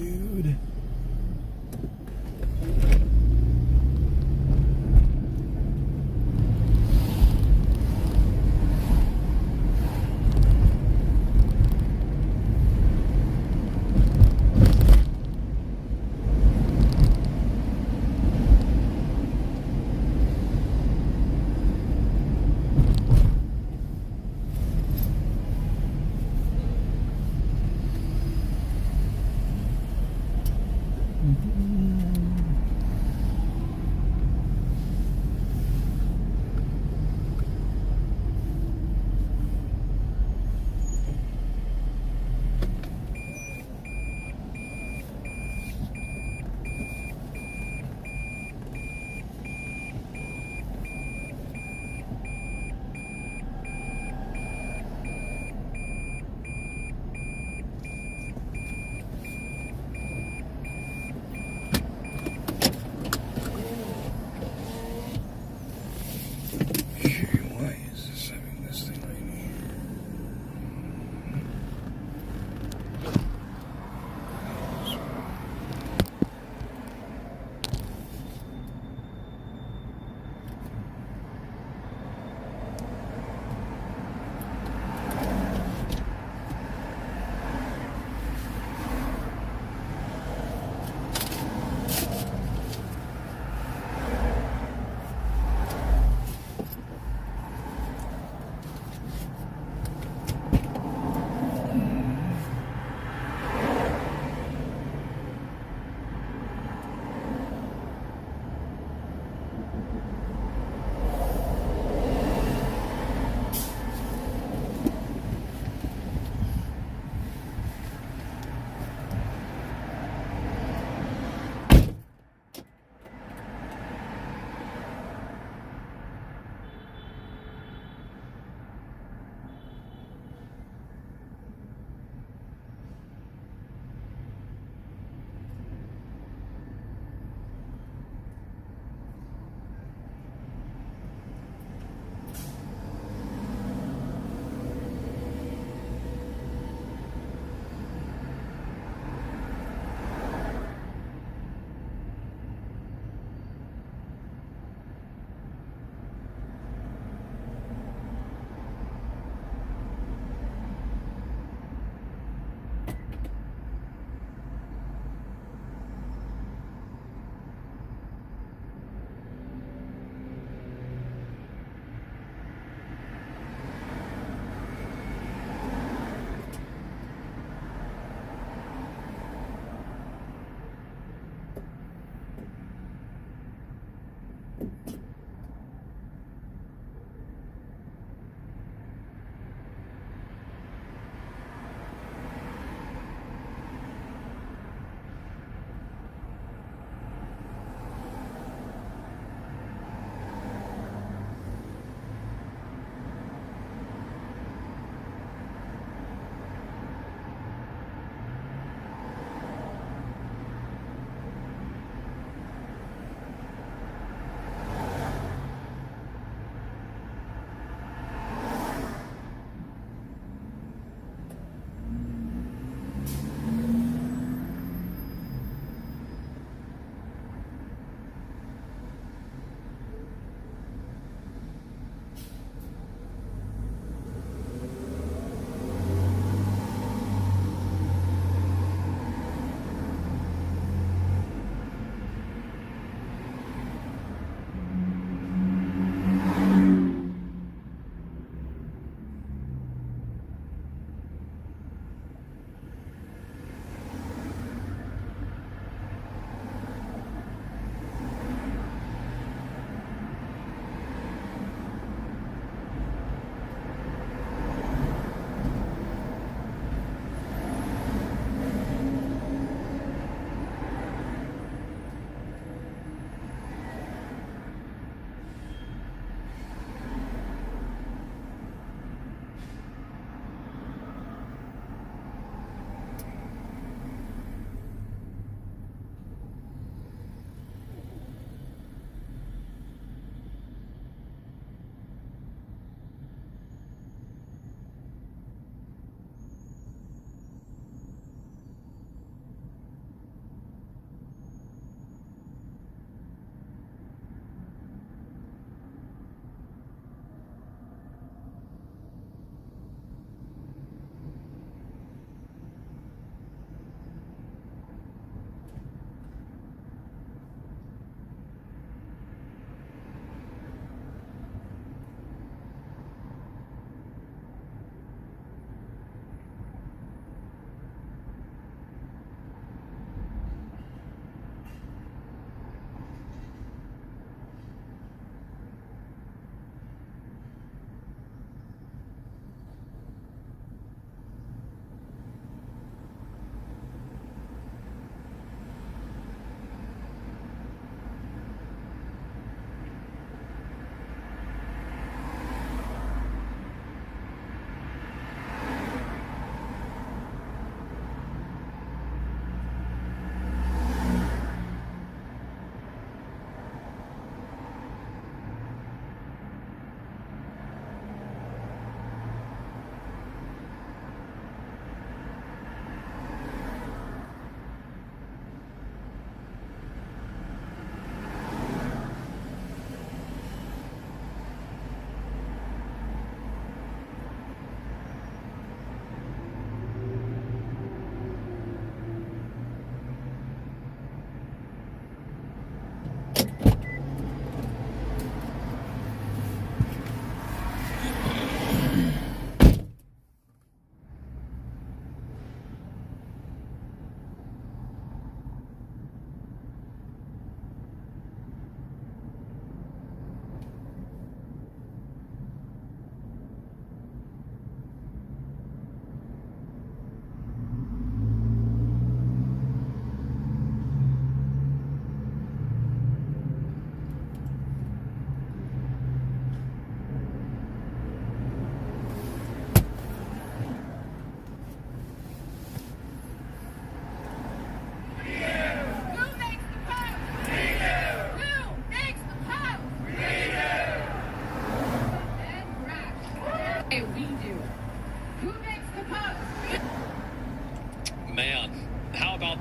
dude.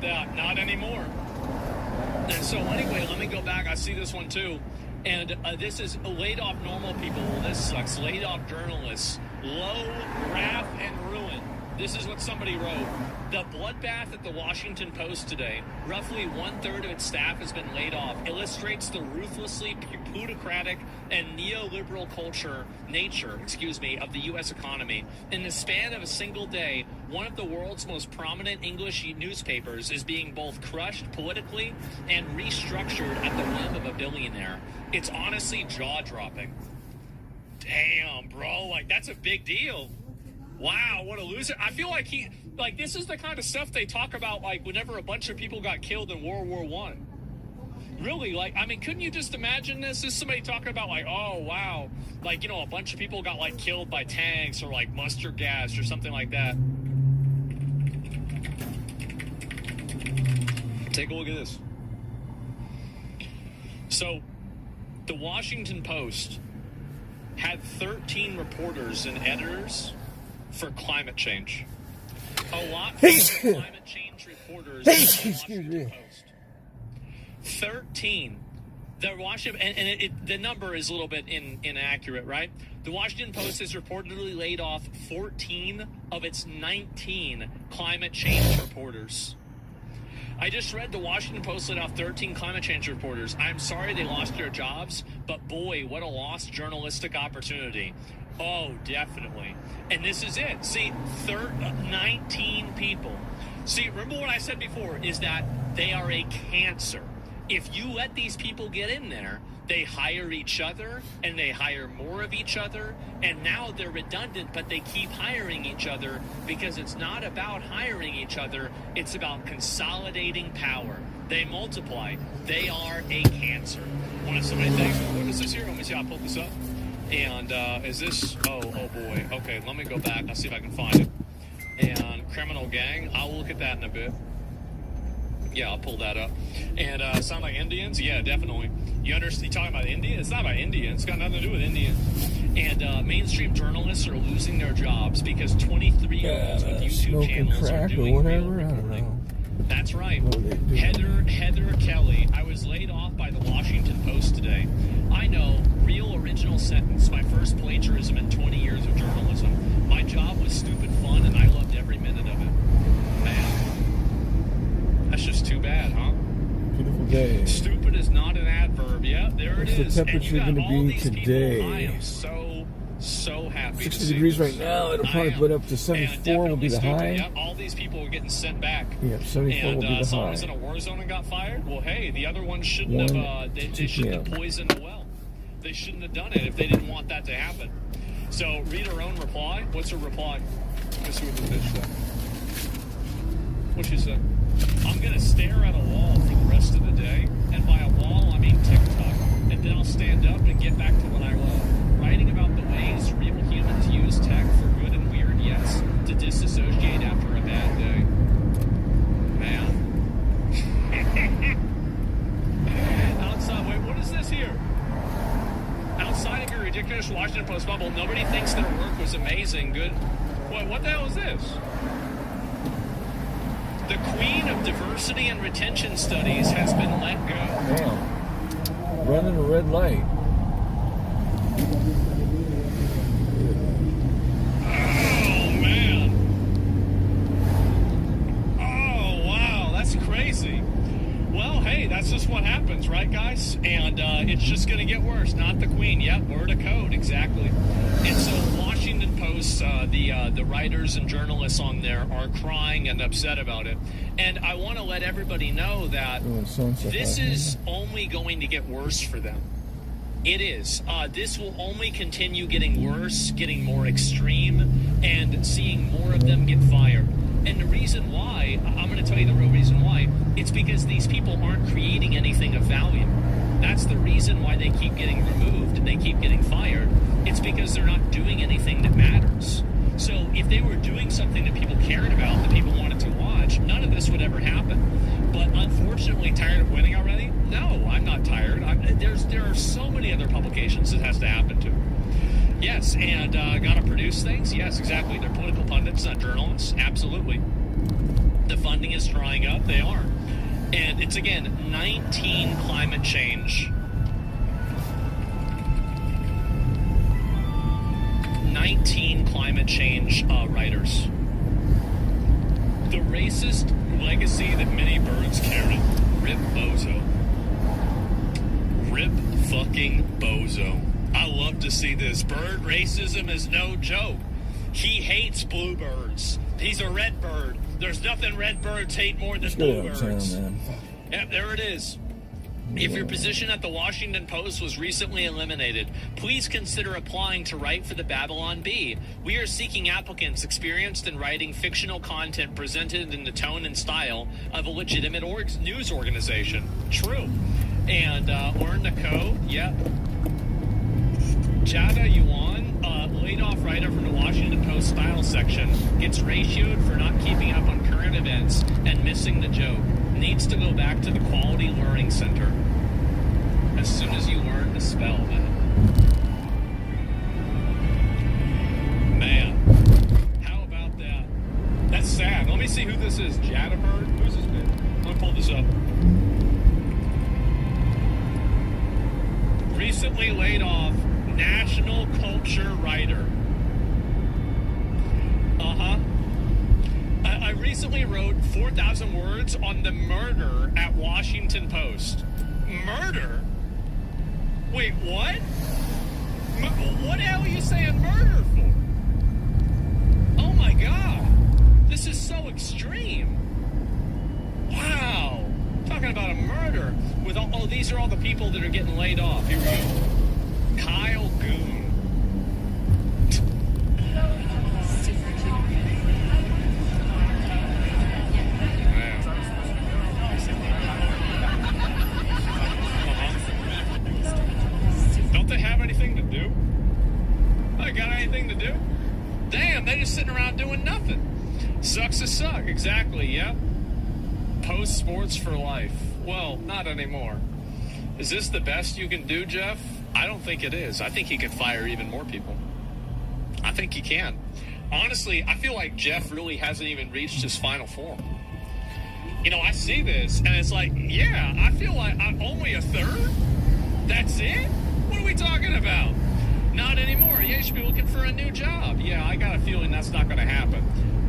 about that? Not anymore. And so anyway, let me go back. I see this one too. And this is laid off normal people. This sucks. Laid off journalists. Low, wrath, and ruin. This is what somebody wrote. The bloodbath at the Washington Post today, roughly 1/3 of its staff has been laid off, illustrates the ruthlessly plutocratic and neoliberal nature of the U.S. economy. In the span of a single day, one of the world's most prominent English newspapers is being both crushed politically and restructured at the whim of a billionaire. It's honestly jaw-dropping. Damn, bro, like, that's a big deal. Wow, what a loser. I feel like this is the kind of stuff they talk about, like, whenever a bunch of people got killed in World War I. Really, like, I mean, couldn't you just imagine this? Is somebody talking about, like, oh, wow, like, you know, a bunch of people got, like, killed by tanks or, like, mustard gas or something like that. Take a look at this. So, the Washington Post had 13 reporters and editors for climate change. A lot for climate change reporters in the Washington Post. 13. The Washington, and the number is a little bit inaccurate, right? The Washington Post has reportedly laid off 14 of its 19 climate change reporters. I just read the Washington Post laid off 13 climate change reporters. I'm sorry they lost their jobs, but boy, what a lost journalistic opportunity. Oh, definitely. And this is it. See, 19 people. See, remember what I said before, is that they are a cancer. If you let these people get in there, they hire each other, and they hire more of each other, and now they're redundant, but they keep hiring each other because it's not about hiring each other, it's about consolidating power. They multiply. They are a cancer. One of so many things. What is this here? Let me see. I'll pull this up. And is this? Oh boy. Okay, let me go back. I'll see if I can find it. And criminal gang. I'll look at that in a bit. Yeah, I'll pull that up. And sound like Indians? Yeah, definitely. You understand? You talking about India? It's not about India. It's got nothing to do with India. And mainstream journalists are losing their jobs because 23-year-olds with YouTube channels are doing real reporting. That's right. Heather Kelly. I was laid off by the Washington Post today. I know, real original sentence, my first plagiarism in 20 years of journalism. My job was stupid fun, and I loved every minute of it. Man, that's just too bad, huh? Beautiful day. Stupid is not an adverb. Yeah, there it is. What's the temperature going to be today? People, I am so happy 60 degrees right now. It'll probably put up to 74 will be the high. Yep, all these people are getting sent back. Yep, 74 will be the high. Someone was in a war zone and got fired. Well, hey, the other one shouldn't have. They shouldn't have poisoned the well. They shouldn't have done it if they didn't want that to happen. So read her own reply. What's her reply? Let's see what the bitch said. What'd she say? I'm gonna stare at a wall for the rest of the day, and by a wall I mean TikTok, and then I'll stand up and get back to what I love. Writing about the ways real humans use tech for good and weird, yes, to disassociate after a bad day. Man. Outside, wait, what is this here? Outside of your ridiculous Washington Post bubble, nobody thinks their work was amazing, good. What the hell is this? The queen of diversity and retention studies has been let go. Damn. Running a red light. Oh, man. Oh, wow. That's crazy. Well, hey, that's just what happens, right, guys? And it's just going to get worse. Not the queen. Yep, word of code. Exactly. And so Washington Post, the writers and journalists on there are crying and upset about it. And I want to let everybody know that this is only going to get worse for them. It is. This will only continue getting worse, getting more extreme, and seeing more of them get fired. And the reason why, I'm going to tell you the real reason why, it's because these people aren't creating anything of value. That's the reason why they keep getting removed and they keep getting fired. It's because they're not doing anything that matters. So if they were doing something that people cared about, that people wanted to watch, none of this would ever happen. But unfortunately, tired of winning already? No, I'm not tired. There are so many other publications it has to happen to. Yes, and got to produce things? Yes, exactly. They're political pundits, not journalists. Absolutely. The funding is drying up. They aren't. And it's, again, 19 climate change. 19 climate change writers. The racist legacy that many birds carry. Rip bozo. Rip fucking bozo. I love to see this. Bird racism is no joke. He hates bluebirds. He's a red bird. There's nothing red birds hate more than bluebirds. Yep, there it is. If your position at the Washington Post was recently eliminated, please consider applying to write for the Babylon Bee. We are seeking applicants experienced in writing fictional content presented in the tone and style of a legitimate news organization. True. And learn the code. Yep. Jada Yuan, laid off writer from the Washington Post style section, gets ratioed for not keeping up on current events and missing the joke. Needs to go back to the Quality Learning Center as soon as you learn to spell, man. How about that? That's sad. Let me see who this is. Jadabird? Who's this been? Let me pull this up. Recently laid off national culture writer. I recently wrote 4,000 words on the murder at Washington Post. Murder? Wait, what? What the hell are you saying murder for? Oh my God. This is so extreme. Wow. Talking about a murder with all, oh, these are all the people that are getting laid off. Here we go. Kyle Goon. Damn, they just sitting around doing nothing. Sucks to suck. Exactly, yep. Post sports for life. Well, not anymore. Is this the best you can do, Jeff? I don't think it is. I think he could fire even more people. I think he can. Honestly, I feel like Jeff really hasn't even reached his final form. You know, I see this, and it's like, yeah, I feel like I'm only a third? That's it? What are we talking about? Not anymore. Yeah, you should be looking for a new job. Yeah, I got a feeling that's not going to happen.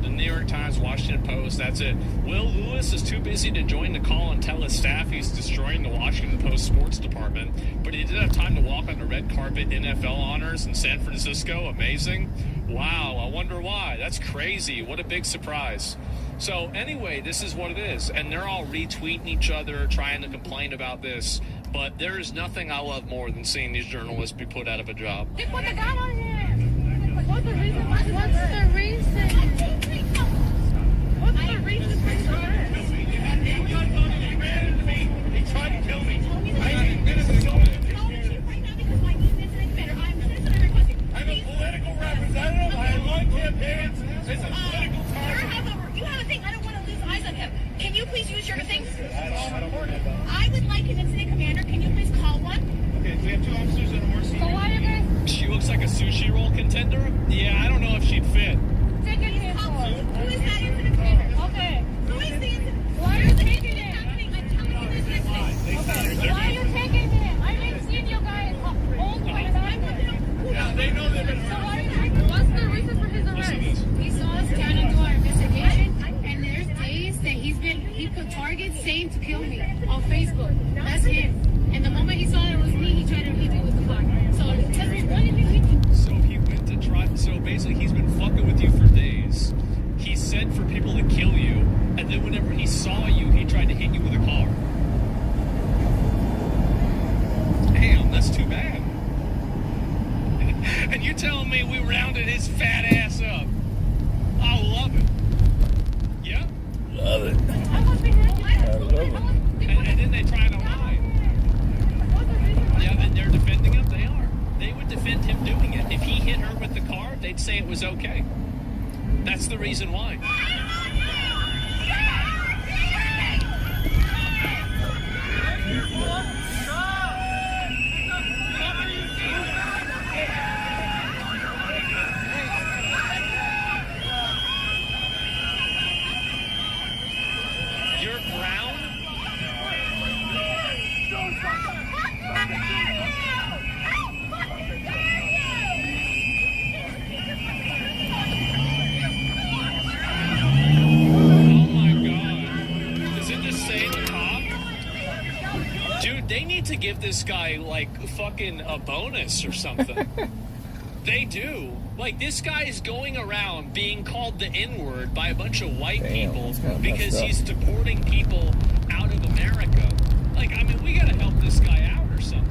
The New York Times, Washington Post, that's it. Will Lewis is too busy to join the call and tell his staff he's destroying the Washington Post sports department, but he did have time to walk on the red carpet NFL honors in San Francisco. Amazing. Wow, I wonder why. That's crazy. What a big surprise. So anyway, this is what it is. And they're all retweeting each other, trying to complain about this. But there is nothing I love more than seeing these journalists be put out of a job. They put the gun on him. What's the reason? What's the reason? What's the reason for this? He tried to kill me. I'm a political representative. I run campaigns. It's a political target. You have a thing. I don't want to lose eyes on him. Can you please use your thing? I don't worry about it. I would like an incident commander. Can you please call one? Okay, so we have two officers and a more senior. So why are you guys She looks like a sushi roll contender. Yeah, I don't know if she'd fit. taking him for? Who is that incident commander? Okay. Who is the incident? Why are you taking him? I'm telling you this incident. Okay. Why are you taking him? I haven't seen you guys all the time. Yeah, they know they've been So why are you taking him? What's the reason for his arrest? He saw us trying to do our investigation, and there's days that he put targets saying to kill me on Facebook. That's him. And the moment he saw it was me, he tried to hit me with the car. So So he went to try. So basically, he's been fucking with you for days. He said for people to kill you, and then whenever he saw you, he tried to hit you with a car. Damn, that's too bad. And you're telling me we rounded his fat ass up? I love it. Yeah. Love it. I must be here. I love it. And then they try to lie. Yeah, and they're defending him. They are. They would defend him doing it. If he hit her with the car, they'd say it was okay. That's the reason why. give this guy, like, fucking a bonus or something. They do. Like, this guy is going around being called the N-word by a bunch of white people because he's deporting people out of America. Like, I mean, we gotta help this guy out or something.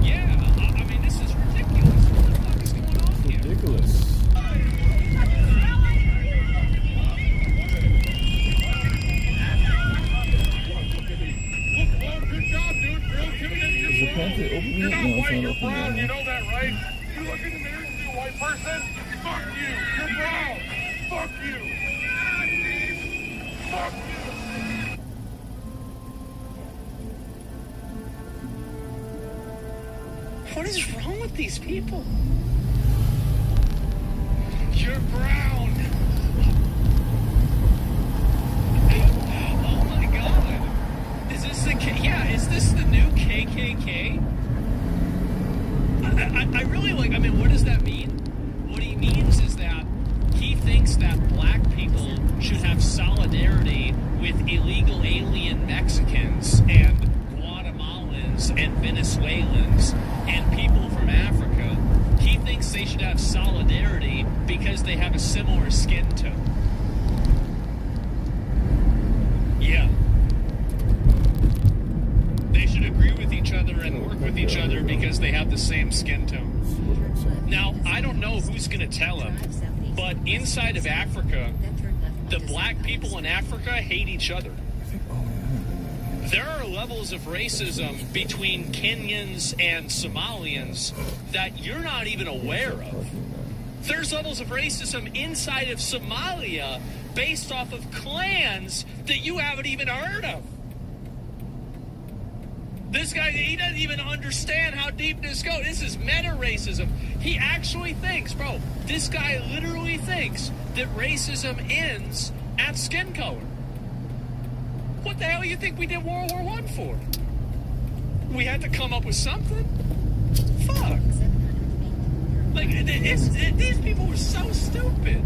Yeah, I mean, this is ridiculous. What the fuck is going on here? Ridiculous. Good job, dude. Real tuned. You're not white, you're brown. You know that, right? You look in the mirror and see a white person? Fuck you. You're brown. Fuck you. Fuck you. What is wrong with these people? You're brown. Oh my God. Is this the is this the new KKK? I really like, I mean, what does that mean? What he means is that he thinks that black people should have solidarity with illegal alien Mexicans and Guatemalans and Venezuelans and people from Africa. He thinks they should have solidarity because they have a similar skin tone. Yeah. They should agree with each other and work with each other because they have the same skin tone. Now, I don't know who's going to tell him, but inside of Africa, the black people in Africa hate each other. There are levels of racism between Kenyans and Somalians that you're not even aware of. There's levels of racism inside of Somalia based off of clans that you haven't even heard of. This guy, he doesn't even understand how deep this goes. This is meta-racism. He actually thinks, bro, this guy literally thinks that racism ends at skin color. What the hell do you think we did World War I for? We had to come up with something? Fuck. Like, these people were so stupid.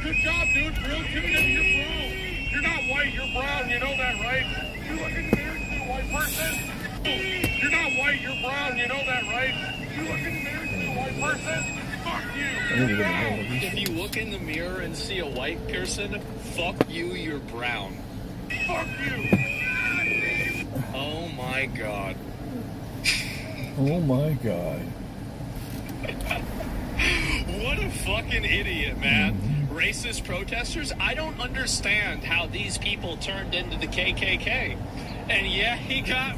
Good job, dude. Real tuned. You're brown. You're not white, you're brown. You know that, right? You look in the mirror and see a white person? You're not white, you're brown. You know that, right? You look in the mirror and see a white person? Fuck you. You're brown. If you look in the mirror and see a white person, fuck you, you're brown. Fuck you. Oh my God. Oh my God. What a fucking idiot, man. Racist protesters, I don't understand how these people turned into the KKK. And yeah, he got,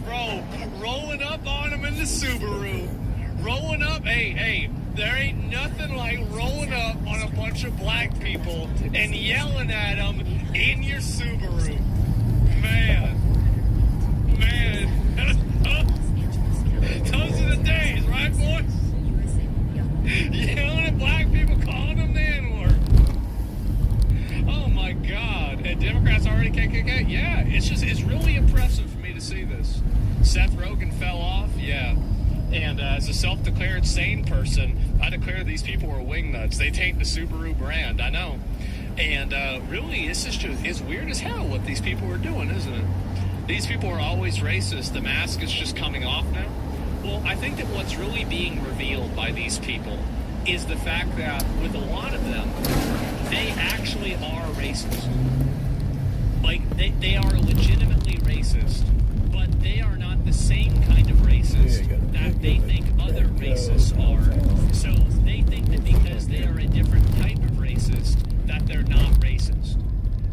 rolling up on him in the Subaru. Rolling up, hey, there ain't nothing like rolling up on a bunch of black people and yelling at them in your Subaru. Man. Those are the days, right, boys? Yelling at black people, calling them the N-word. Oh my God. And Democrats already KKK? Yeah, it's really impressive for me to see this. Seth Rogen fell off, yeah. And as a self-declared sane person, I declare these people are wingnuts. They take the Subaru brand, I know. And really, it's weird as hell what these people are doing, isn't it? These people are always racist. The mask is just coming off now. Well, I think that what's really being revealed by these people is the fact that with a lot of them, they actually are racist. Like, they are legitimately racist, but they are not the same kind of racist that they think other racists are. So they think that because they are a different type of racist, that they're not racist.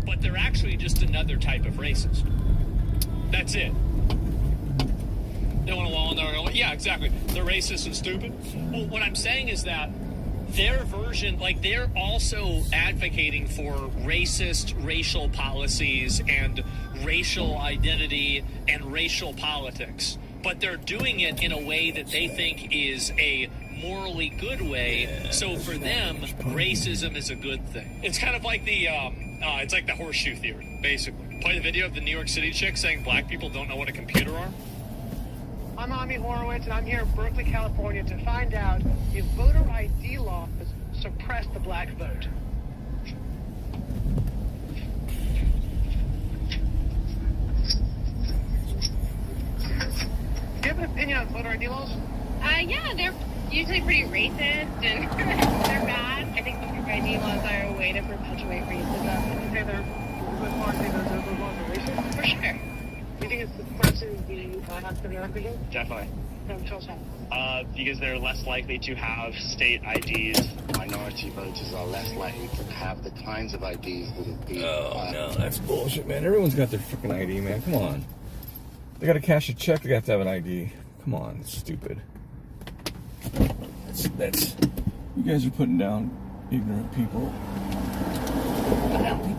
But they're actually just another type of racist. That's it. They want to wall in there. Yeah, exactly. They're racist and stupid. Well, what I'm saying is that their version, like, they're also advocating for racist racial policies and racial identity and racial politics. But they're doing it in a way that they think is a morally good way. So for them, racism is a good thing. It's kind of like it's like the horseshoe theory, basically. Play the video of the New York City chick saying black people don't know what a computer are. I'm Ami Horowitz, and I'm here in Berkeley, California to find out if voter ID laws suppress the black vote. Do you have an opinion on voter ID laws? Yeah, they're usually pretty racist and they're bad. I think voter ID laws are a way to perpetuate racism. You say they're those laws are racist? For sure. Do you think it suppresses the African American? Definitely. Tell us how. Because they're less likely to have state IDs. Minority voters are less likely to have the kinds of IDs that have been... Oh, no, that's bullshit, man. Everyone's got their freaking ID, man. Come on. They gotta cash a check, they got to have an ID. Come on, it's stupid. That's you guys are putting down ignorant people. People are ignorant.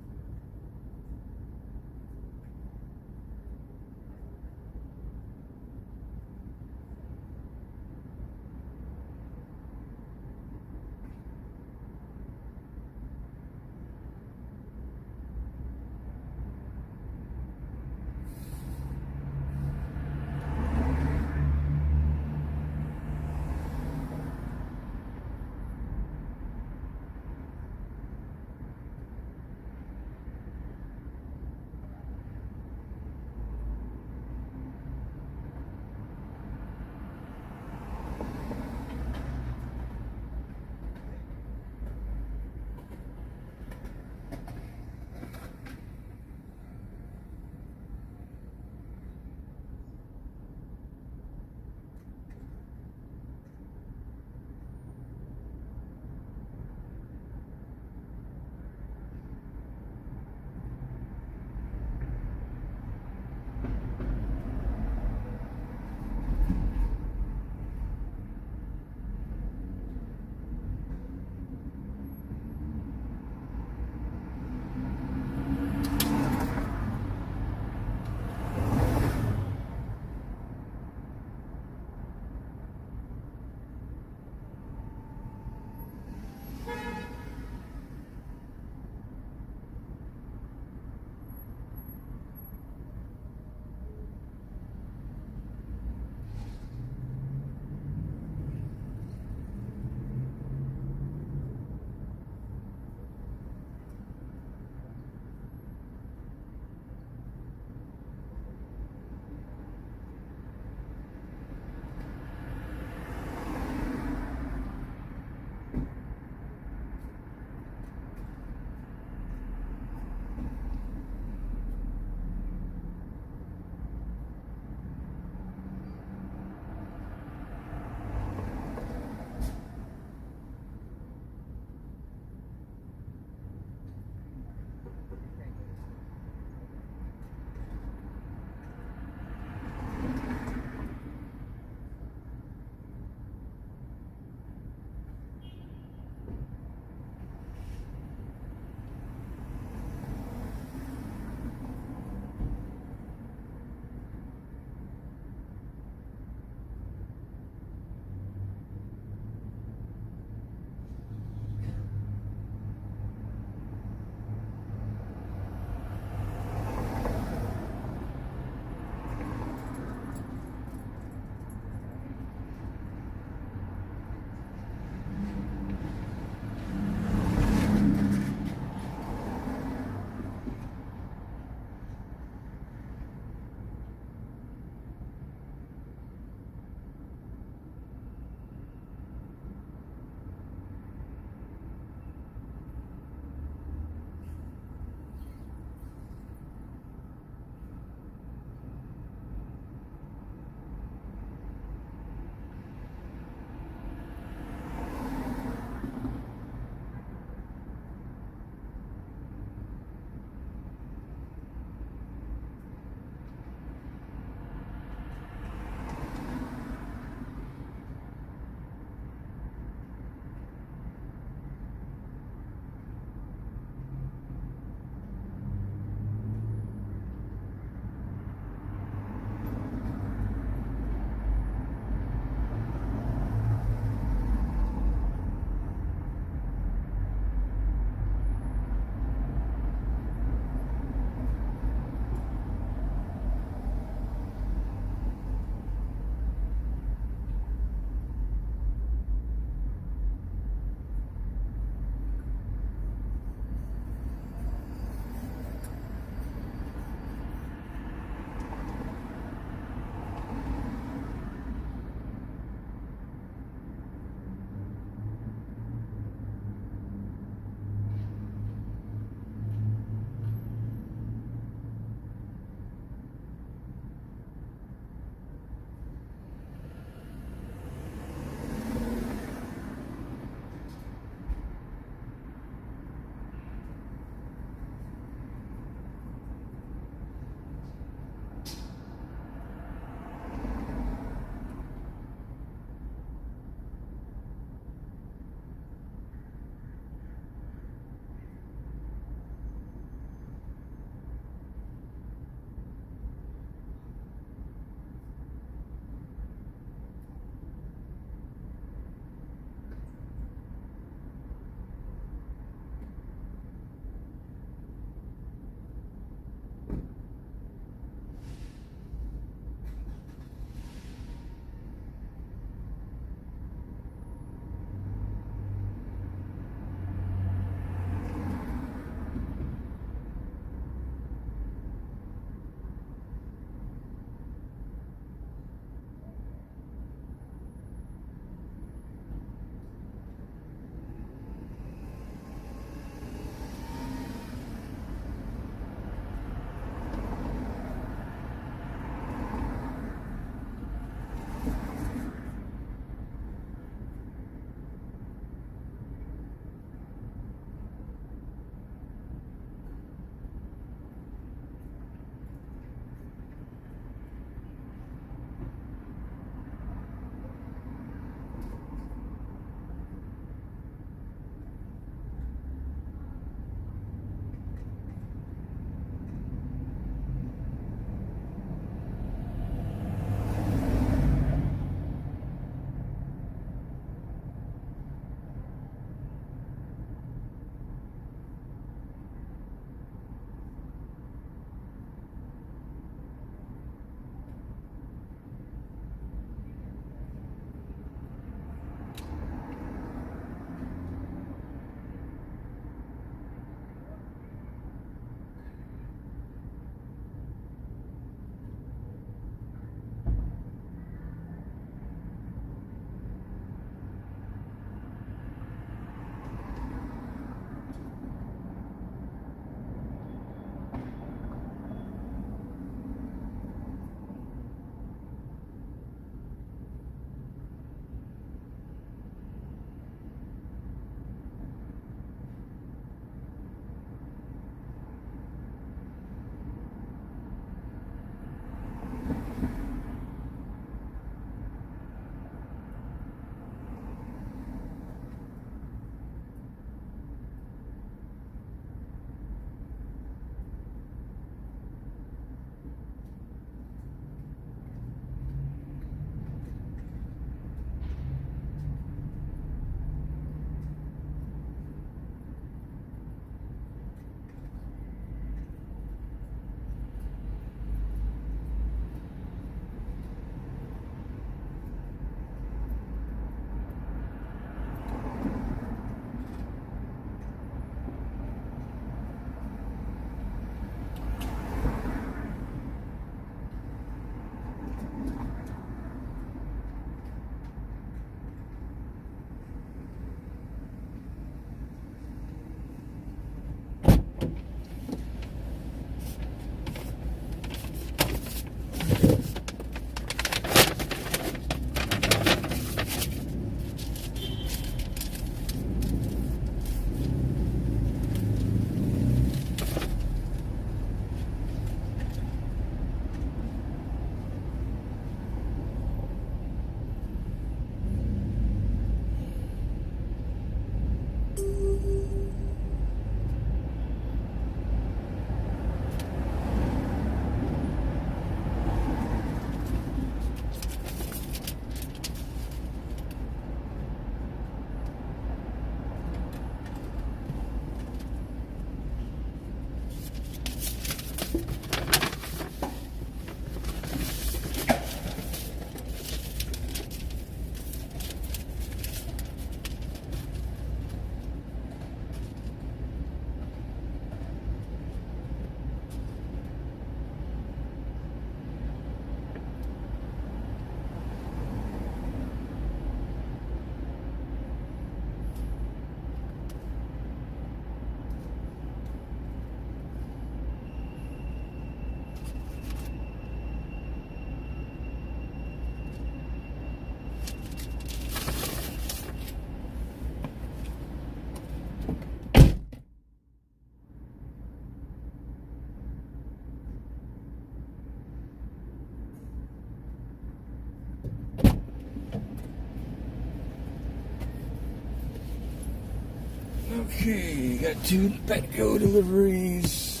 Okay, got 2 Petco deliveries.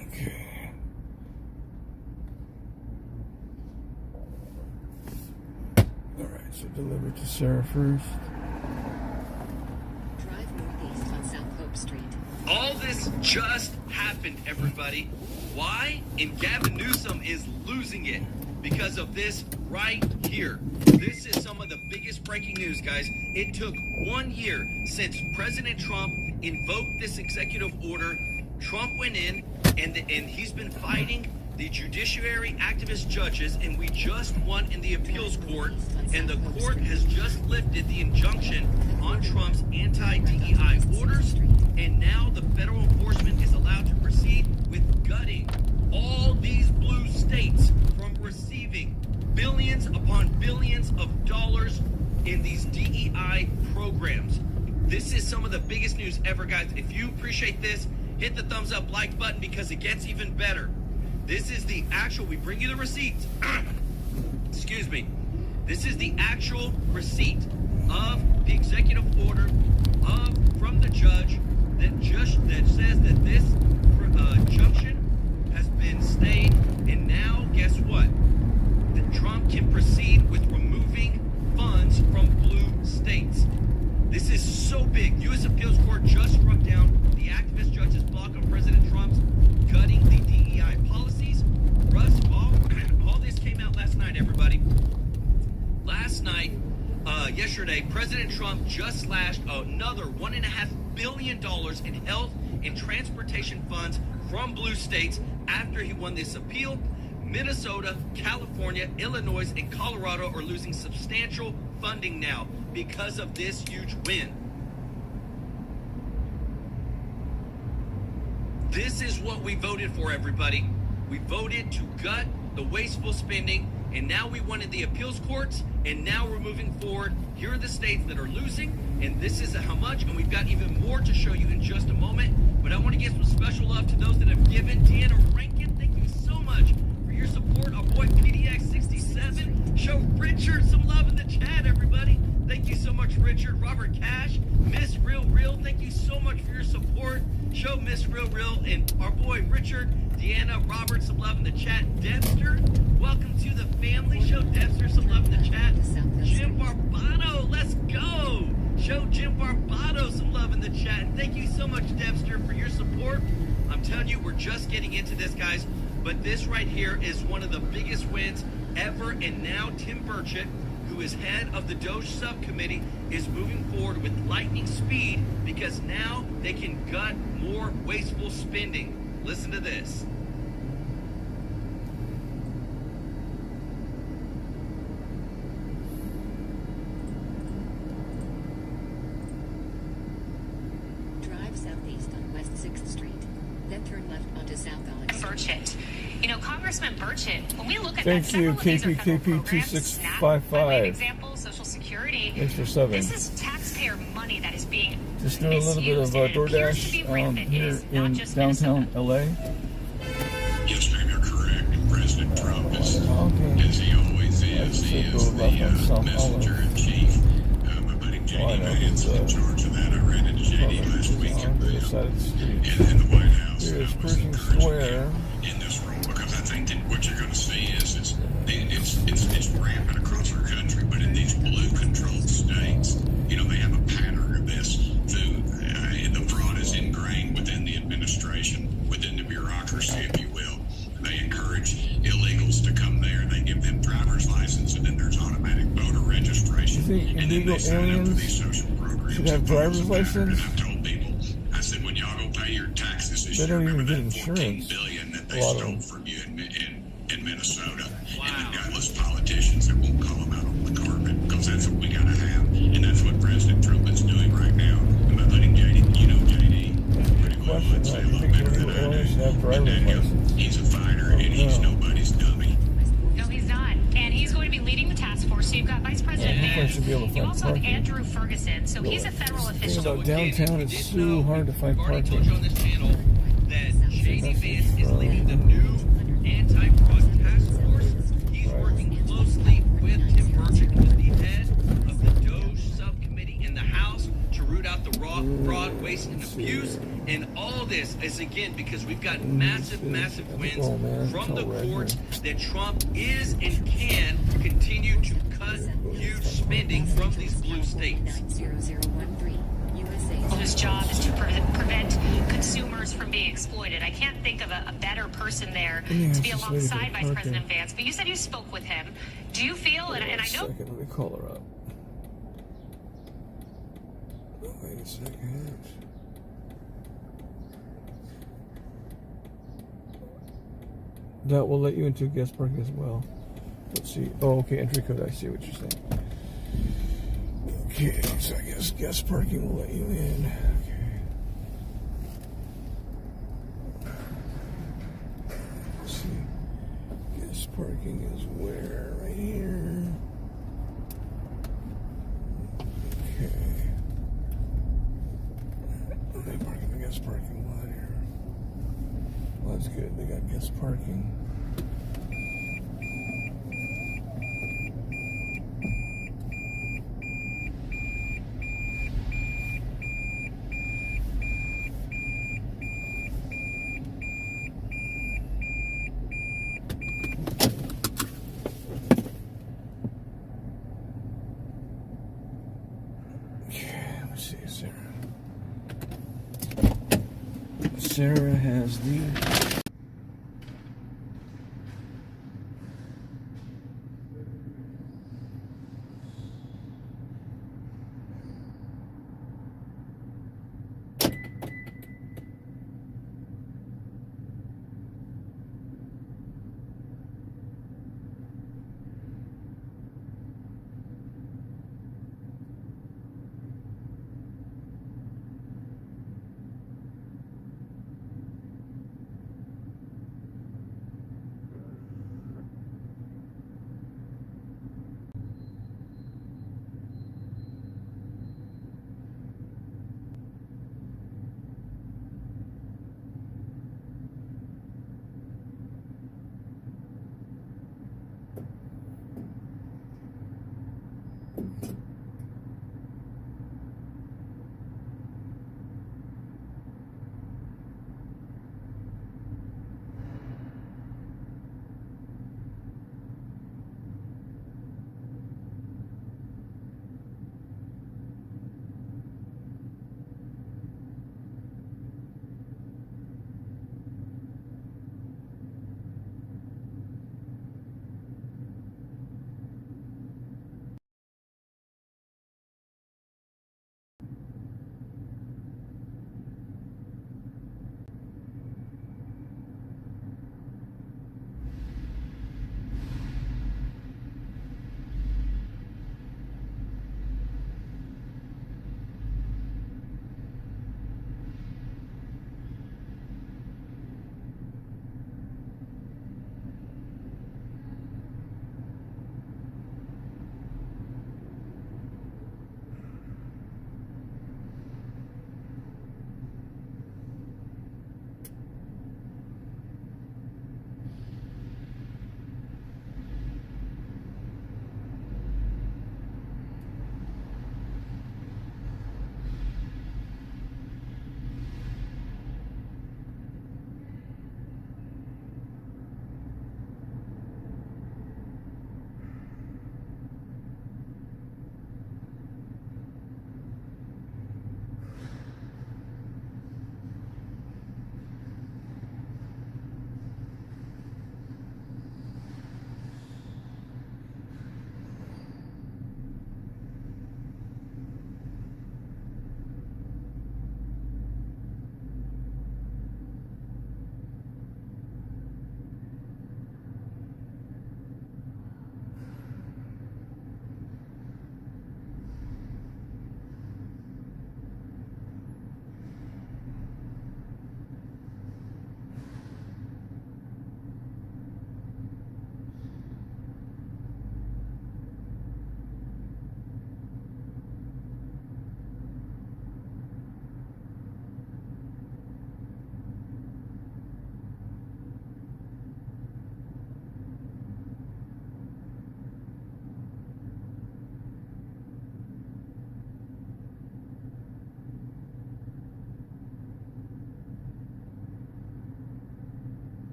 Okay. Alright, so deliver to Sarah first. Drive northeast on South Hope Street. All this just happened, everybody. Why? And Gavin Newsom is losing it because of this right here. This is some of the biggest breaking news, guys. It took 1 year since President Trump invoked this executive order. Trump went in and he's been fighting the judiciary activist judges, and we just won in the appeals court, and the court has just lifted the injunction on Trump's anti-DEI orders, and now the federal enforcement is allowed to proceed with gutting all these blue states from receiving billions upon billions of dollars in these DEI programs. This is some of the biggest news ever, guys. If you appreciate this, hit the thumbs up like button because it gets even better. This is the actual, we bring you the receipts. Excuse me. This is the actual receipt of the executive order from the judge that says that this injunction has been stayed, and now guess what? That Trump can proceed with removing funds from blue states. This is so big. U.S. Appeals Court just struck down the activist judge's block on President Trump's gutting the DEI policies. Russ, all this came out last night, everybody. Last night, yesterday, President Trump just slashed another $1.5 billion in health and transportation funds from blue states after he won this appeal. Minnesota, California, Illinois, and Colorado are losing substantial funding now because of this huge win. This is what we voted for, everybody. We voted to gut the wasteful spending, and now we won in the appeals courts, and now we're moving forward. Here are the states that are losing, and this is how much, and we've got even more to show you in just a moment. But I want to give some special love to those that have given. Deanna Rankin, thank you so much for your support. Our boy PDX67. Show Richard some love in the chat, everybody. Thank you so much, Richard. Robert Cash, Miss Real Real, thank you so much for your support. Show Miss Real Real and our boy Richard, Deanna, Robert, some love in the chat. Debster, welcome to the family. Show Debster some love in the chat. Jim Barbado, let's go. Show Jim Barbado some love in the chat. And thank you so much, Debster, for your support. I'm telling you, we're just getting into this, guys. But this right here is one of the biggest wins ever. And now Tim Burchett, who is head of the Doge subcommittee, is moving forward with lightning speed because now they can gut more wasteful spending. Listen to this. Drive southeast on West 6th Street, then turn left onto South Alex. Burchett. You know, Congressman Burchett, when we look at Thank that, you, several of these are federal programs. SNAP, by way of 2655. example, Social Security. Thanks for subbing. This is taxpayer money that is being Just doing a little bit of DoorDash here in downtown LA. Yes, ma'am, you're correct. President Trump is, as he always is, he is the messenger-in-chief. My buddy J.D. Vance is in charge of that. I ran into J.D. last week in the White House. Here's Pershing Square. In this room, because I think that what you're going to see is it's rampant across our country, but in these blue-controlled states, you know, they have a pattern of this. The fraud is ingrained within the administration, within the bureaucracy, if you will. They encourage illegals to come there. They give them driver's license, and then there's automatic voter registration. You think and illegal aliens should have driver's license? I've told people, I said, when y'all go pay your taxes this year, they don't even get that $14 insurance. billion that they stole from you in Minnesota. Wow. And the gutless politicians that won't call them out on the carpet, because that's what we got to have. And that's what President Trump is doing right now. And by letting JD, you know JD, pretty well, let's say a lot better than I do. And Daniel, he's a fighter, and he's nobody's dummy. No, he's not. And he's going to be leading the task force. So you've got Vice President Vance. You also have Andrew Ferguson. So he's a federal official. So downtown is so hard to find I've already parking. told you on this channel that J.D. Vance is leading the new anti-fraud task force. He's working this is, again, because we've got massive wins from the courts that Trump is and can continue to cut huge spending from these blue states. 90013 USA. Whose job is to prevent consumers from being exploited. I can't think of a better person there to be alongside Vice President Vance. But you said you spoke with him. Do you feel, and I know... Let me call her up. Wait a second. That will let you into guest parking as well. Let's see. Oh, okay. Entry code. I see what you're saying. Okay, so I guess guest parking will let you in. Okay. Let's see. Guest parking is where? Right here. Okay. They parking the guest parking lot here. Well, that's good. They got guest parking. Sarah has the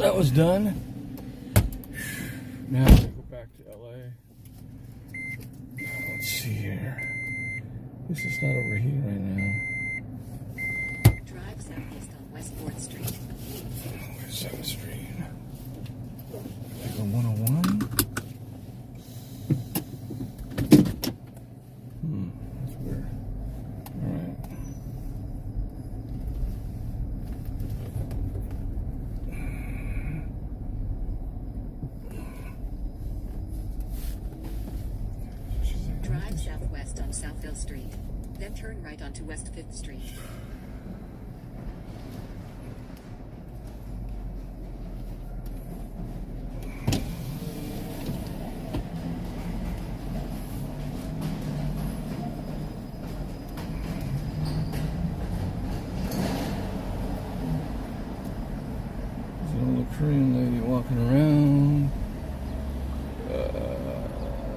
That was done. Now I'm gonna go back to LA. Let's see here. This is not overheating right now. Drive southeast on West 4th Street. Where's 7th Street? I go 101. southwest on Southville Street. Then turn right onto West 5th Street. Korean lady walking around.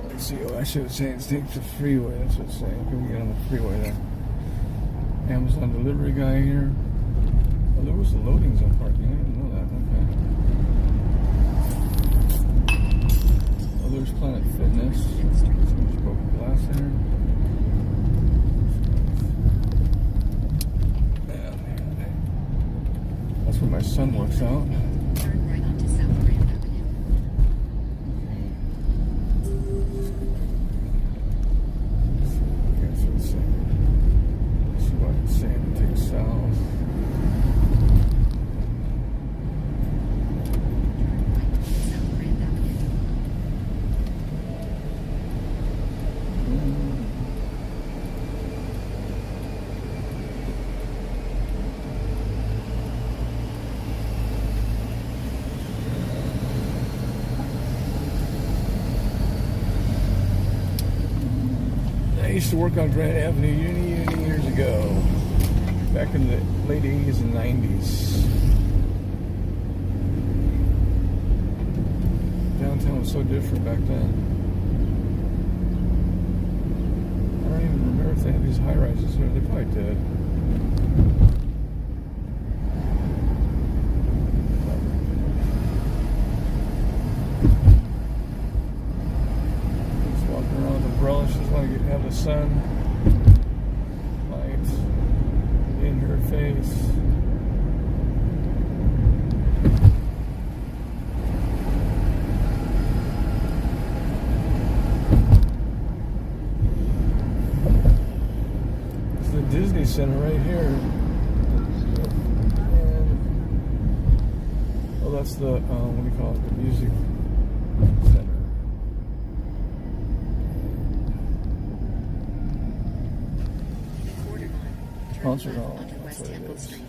Let's see. Oh, I should have saying take the freeway. That's what it's saying. Can we get on the freeway there? Amazon delivery guy here. Oh, there was a loading zone parking. I didn't know that. Okay. Oh, there's Planet Fitness. Someone's broken glass there. Man. That's where my son works out. Turn right onto South Grand Avenue. Okay, so let's see. Let's see what it's saying. Take south. South Grand Avenue. I used to work on Grand Avenue Uni years ago, back in the late 80s and 90s. Downtown was so different back then. I don't even remember if they had these high-rises here. They probably did. Just walking around with umbrellas. She just want to have the sun light in her face. It's the Disney Center right here. And, oh, that's the, what do you call it? The music center. Quarter mile. Turn Concert left hall. onto That's West what it Temple is. Street.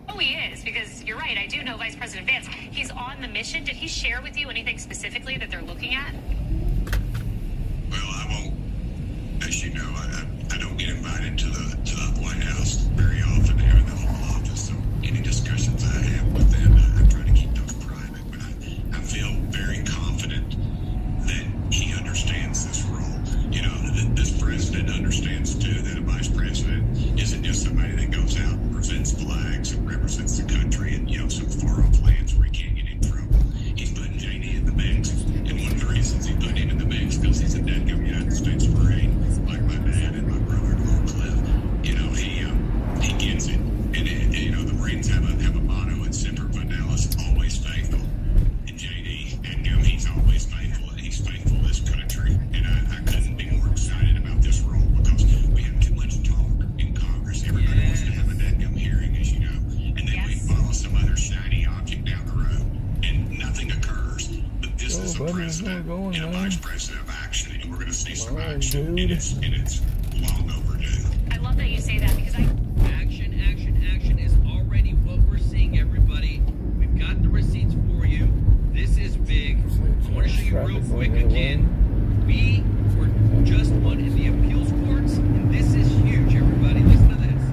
Oh, he is, because you're right. I do know Vice President Vance. He's on the mission. Did he share with you anything specifically that they're looking at? Well, I won't. As you know, I don't get invited to the White House very often, or the Oval Office. So any discussions I have with them, I try to keep those private. But I feel very confident that he understands this role. You know, this president understands too that a vice president isn't just somebody that goes out and presents flags and represents the country and, you know, some far off lands where he can't get in trouble. He's putting JD in the mix, and one of the reasons he put him in the mix because he's a dead-gum United States Marine, like my dad and my brother-in-law Cliff. You know, he gets it, and you know, the Marines have a motto in Semper Fidelis, always faithful. And JD, and you know, he's always faithful, and he's faithful to this country. And I couldn't be more excited about this role because we have too much talk in Congress. Everybody wants to have a dead-gum hearing, as you know, and then we follow some other shiny object down the road, and nothing occurs. But this is a president and a vice president of action, and we're going to see some action, and it's long overdue. I love that you say that because Action is already what we're seeing, everybody. We've got the receipts for you. This is big. I want to show you real quick again. We were just won in the appeals courts, and this is huge, everybody. Listen to this.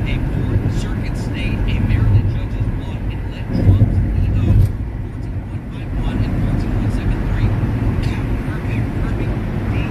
A fourth circuit state, a Maryland judge's blocked and let Trump's EO 14151 and 14173 curbing the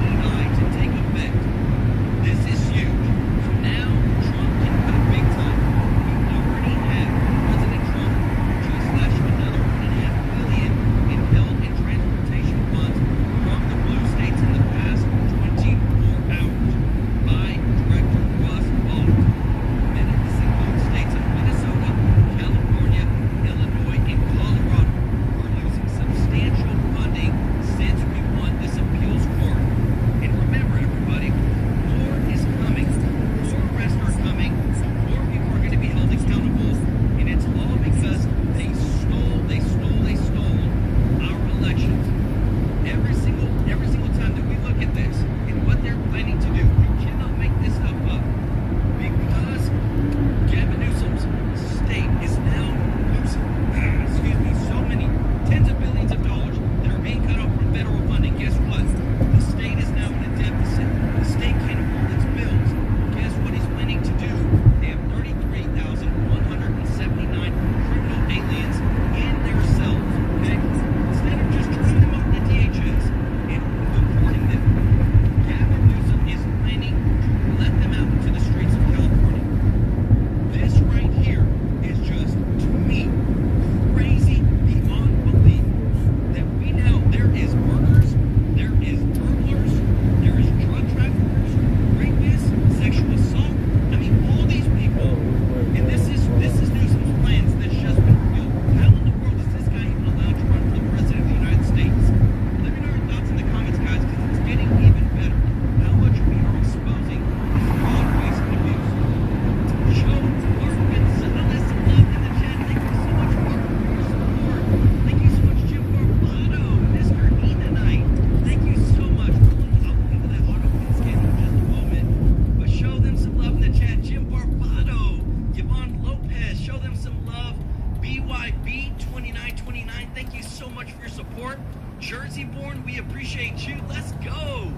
Jersey born, we appreciate you. Let's go.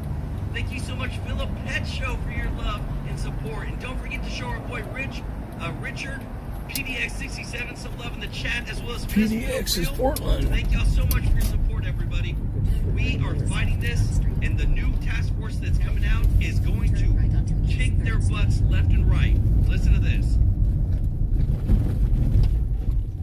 Thank you so much, Philip Pet Show, for your love and support. And don't forget to show our boy Richard, PDX67, some love in the chat, as well as PDX is Portland. Thank y'all so much for your support, everybody. We are fighting this, and the new task force that's coming out is going to kick their butts left and right. Listen to this.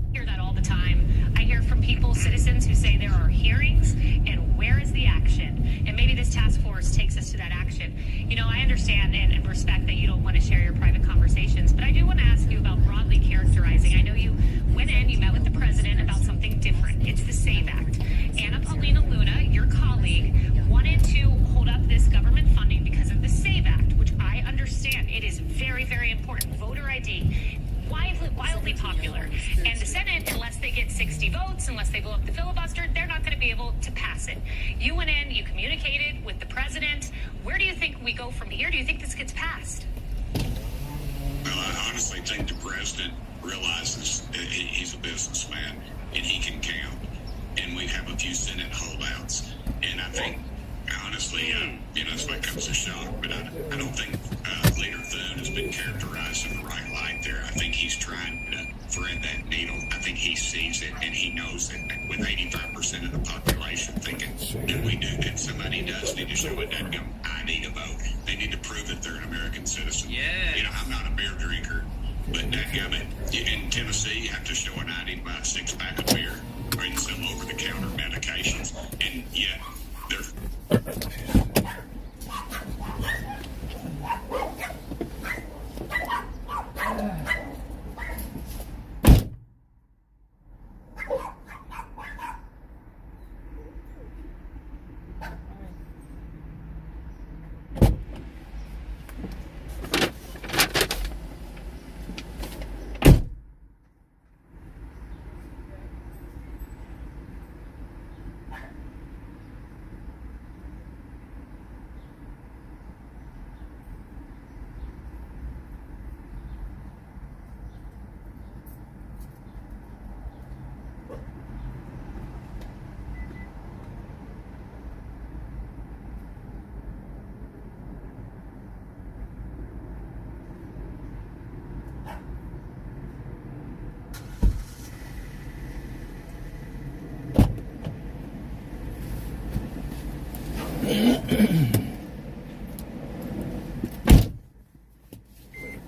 I hear that all the time. I hear from people, citizens, who say there are hearings, and where is the action? And maybe this task force takes us to that action. You know, I understand and respect that you don't want to share your private conversations, but I do want to ask you about broadly characterizing. I know you went in, you met with the president about something different. It's the SAVE Act. Anna Paulina Luna, your colleague, wanted to hold up this government funding because of the SAVE Act, which I understand. It is very, very important. Voter ID. Wildly popular. And the Senate, unless they get 60 votes, unless they blow up the filibuster, they're not going to be able to pass it. You went in, you communicated with the president. Where do you think we go from here? Do you think this gets passed? Well, I honestly think the president realizes that he's a businessman and he can count. And we have a few Senate holdouts. And I think, honestly, this might come as a shock, but I don't think Leader Thune has been characterized in the right light there. I think he's trying to thread that needle. I think he sees it and he knows it. With 85% of the population thinking that somebody does need to show a dadgum ID to vote. They need to prove that they're an American citizen. Yeah. I'm not a beer drinker, but dadgum it. In Tennessee, you have to show an ID to buy a 6-pack of beer or in some over-the-counter medications, and yet they're...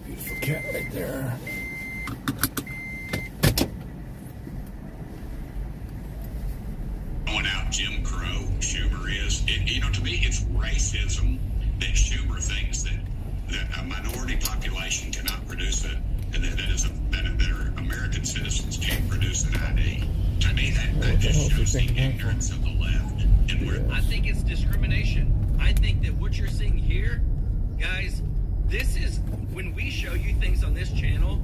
Beautiful cat right there. Going out Jim Crow, Schumer is. To me, it's racism that Schumer thinks that a minority population cannot produce it, and that American citizens can't produce an ID. To me, that just shows the ignorance of the left. And I think it's discrimination. I think that what you're seeing here, guys, this is when we show you things on this channel,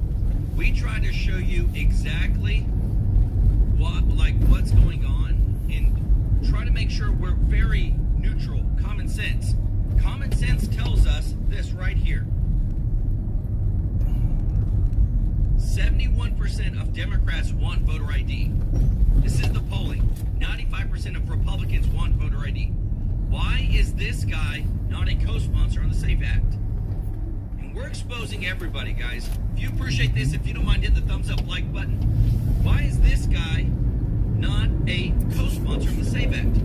we try to show you exactly what's going on and try to make sure we're very neutral. Common sense. Common sense tells us this right here. 71% of Democrats want voter ID. This is the polling. 95% of Republicans want voter ID. Why is this guy not a co-sponsor on the SAVE Act? And we're exposing everybody, guys. If you appreciate this, if you don't mind, hit the thumbs up like button. Why is this guy not a co-sponsor of the SAVE Act?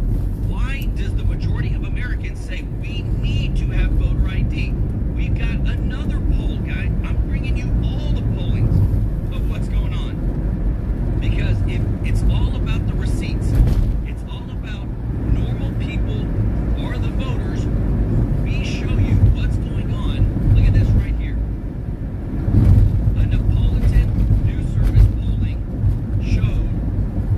Why does the majority of Americans say we need to have voter ID? We've got another poll, guy. I'm bringing you all the pollings of what's going on. Because if it's all about the receipts, it's all about normal people who are the voters, we show you what's going on. Look at this right here. A Napolitan News Service polling showed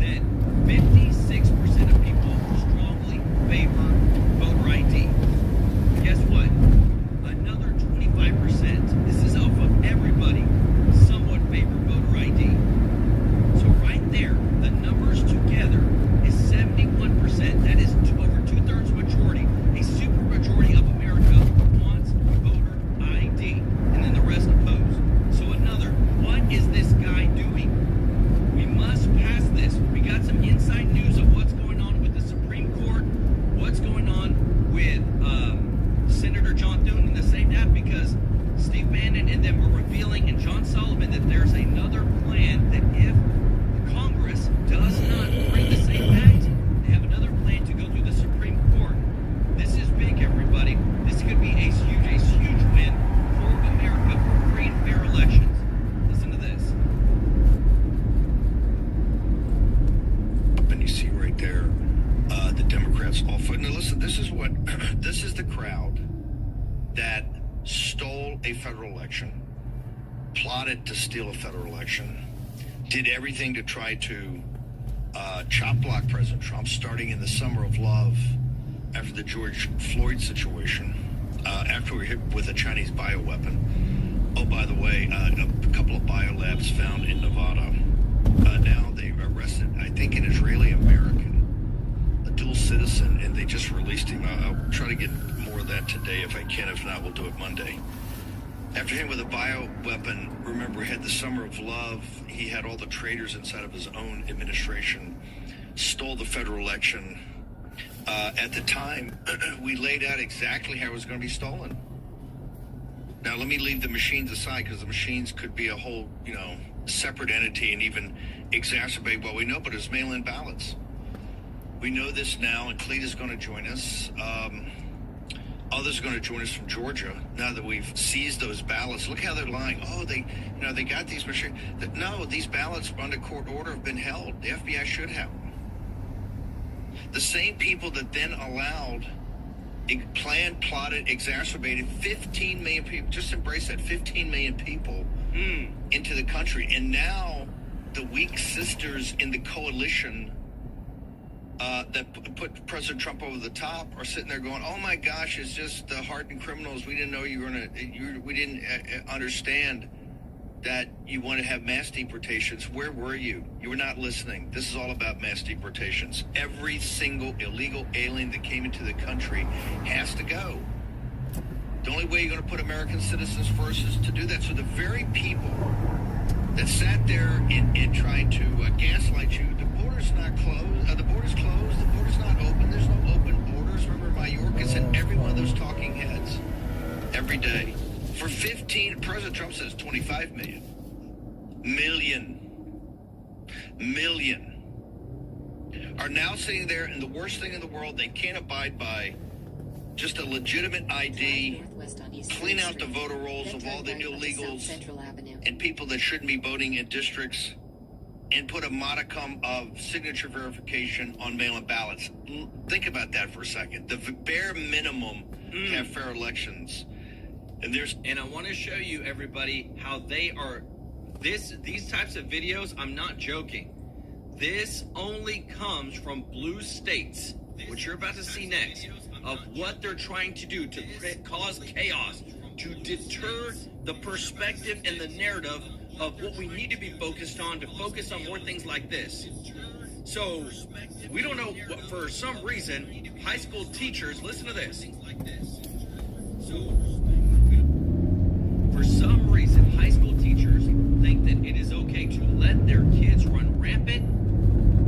that 56% of people strongly favor voter ID. Guess what? Another 25%, this is off of everybody, somewhat favor voter ID. So right there, the numbers together is 71%. That is over two-thirds majority. A super majority of America wants voter ID. And then the rest oppose. So another, what is this guy doing? We must pass this. We got some inside news of what's going on with the Supreme stole a federal election, plotted to steal a federal election, did everything to try to chop block President Trump, starting in the summer of love after the George Floyd situation, after we were hit with a Chinese bioweapon. Oh, by the way, a couple of biolabs found in Nevada. Now they arrested, I think, an Israeli-American, a dual citizen, and they just released him. I'll try to get more of that today if I can. If not, we'll do it Monday. After him with a bioweapon, remember, he had the summer of love. He had all the traitors inside of his own administration, stole the federal election. At the time, we laid out exactly how it was going to be stolen. Now, let me leave the machines aside, because the machines could be a whole, separate entity and even exacerbate what we know, but it's mail-in ballots. We know this now, and Clete is going to join us. Others are going to join us from Georgia now that we've seized those ballots. Look how they're lying. Oh, they got these machines. No, these ballots under court order have been held. The FBI should have them. The same people that then allowed, planned, plotted, exacerbated 15 million people, just embrace that, 15 million people into the country. And now the weak sisters in the coalition that put President Trump over the top are sitting there going, oh my gosh, it's just the hardened criminals. We didn't know we didn't understand that you want to have mass deportations. Where were you? You were not listening. This is all about mass deportations. Every single illegal alien that came into the country has to go. The only way you're going to put American citizens first is to do that. So the very people that sat there and tried to gaslight you, the border's not closed, the border's closed, the border's not open, there's no open borders. Remember, Mayorkas and every one of those talking heads every day. For 15, President Trump says 25 million are now sitting there, and the worst thing in the world, they can't abide by just a legitimate ID, clean out the voter rolls of all the illegals and people that shouldn't be voting in districts, and put a modicum of signature verification on mail-in ballots. Think about that for a second. The bare minimum to have fair elections. And I want to show you, everybody, how they are. These types of videos, I'm not joking. This only comes from blue states, which you're about to see next, of what they're trying to do to cause chaos, to deter the perspective and the narrative of what we need to be focused on, to focus on more things like this. So we don't know, for some reason, high school teachers, listen to this. For some reason, high school teachers think that it is okay to let their kids run rampant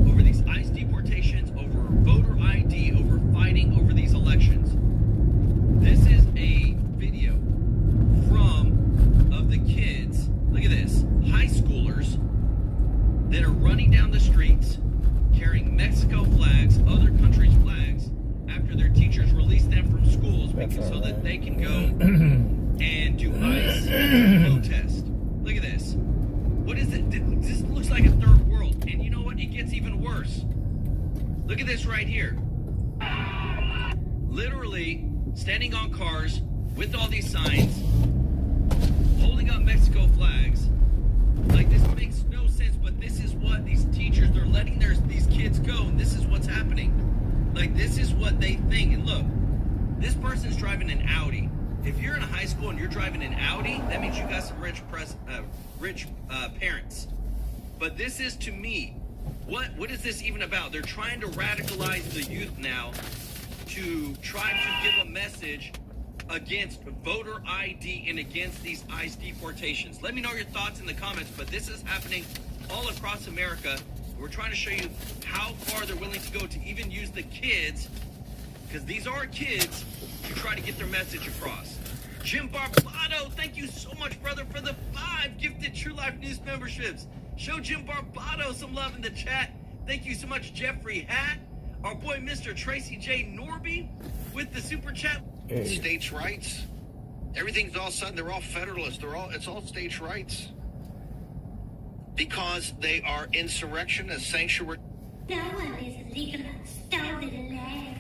over these ICE deportations, over voter ID, over fighting over these elections. This is a video of the kids. Look at this. High schoolers that are running down the streets carrying Mexico flags, other countries' flags, after their teachers release them from schools so that they can go and do ICE protest. Look at this. What is it? This looks like a third world. And you know what? It gets even worse. Look at this right here. Literally standing on cars with all these signs, holding up Mexico flags. Like, this makes no sense, but this is what these teachers, they're letting these kids go, and this is what's happening. Like, this is what they think. And look, this person's driving an Audi. If you're in a high school and you're driving an Audi, that means you got some rich parents. But this is, to me, what is this even about? They're trying to radicalize the youth now to try to give a message against voter ID and against these ICE deportations. Let me know your thoughts in the comments, but this is happening all across America. We're trying to show you how far they're willing to go to even use the kids, because these are kids, to try to get their message across. Jim Barbato, thank you so much, brother, for the 5 gifted True Life News memberships. Show Jim Barbato some love in the chat. Thank you so much, Jeffrey Hatt. Our boy, Mr. Tracy J. Norby, with the super chat. States' rights. Everything's all of a sudden, they're all federalists. It's all states' rights. Because they are insurrectionists, sanctuary. No one is legal stolen land.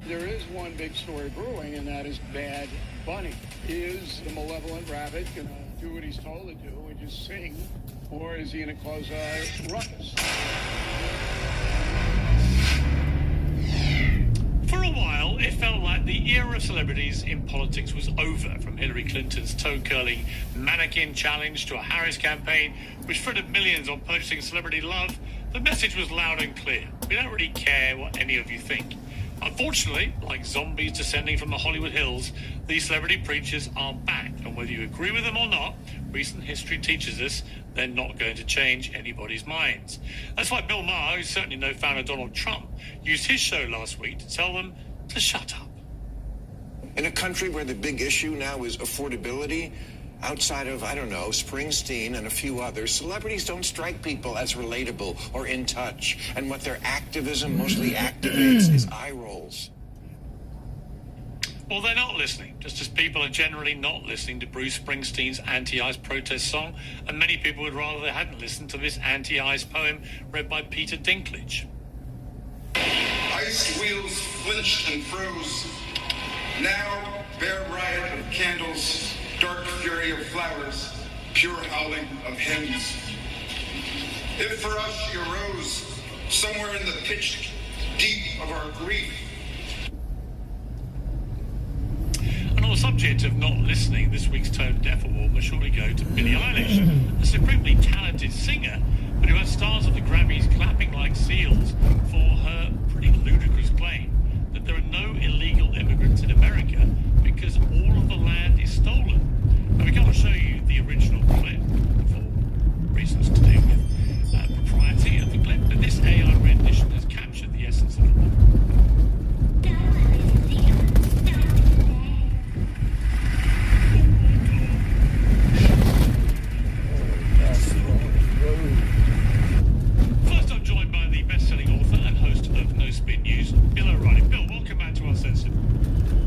There is one big story brewing, and that is Bad Bunny. Is the malevolent rabbit going to do what he's told to do and just sing, or is he going to cause a ruckus? For a while, it felt like the era of celebrities in politics was over, from Hillary Clinton's toe-curling mannequin challenge to a Harris campaign, which fronted millions on purchasing celebrity love. The message was loud and clear. We don't really care what any of you think. Unfortunately, like zombies descending from the Hollywood hills, these celebrity preachers are back. And whether you agree with them or not, recent history teaches us they're not going to change anybody's minds. That's why Bill Maher, who's certainly no fan of Donald Trump, used his show last week to tell them to shut up. In a country where the big issue now is affordability, outside of, I don't know, Springsteen and a few others, celebrities don't strike people as relatable or in touch. And what their activism mostly activates is eye rolls. Well, they're not listening, just as people are generally not listening to Bruce Springsteen's anti-ICE protest song, and many people would rather they hadn't listened to this anti-ICE poem read by Peter Dinklage. Ice wheels flinched and froze. Now, bare riot of candles, dark fury of flowers, pure howling of hymns. If for us she arose, somewhere in the pitch deep of our grief. And on the subject of not listening, this week's Tone Deaf Award must surely go to Billie Eilish, a supremely talented singer, but who had stars of the Grammys clapping like seals for her pretty ludicrous claim that there are no illegal immigrants in America because all of the land is stolen. And we can't show you the original clip for reasons to do with propriety of the clip, but this AI rendition has captured the essence of it. First, I'm joined by the best-selling author and host of No Spin News, Bill O'Reilly. Bill, welcome back to Uncensored.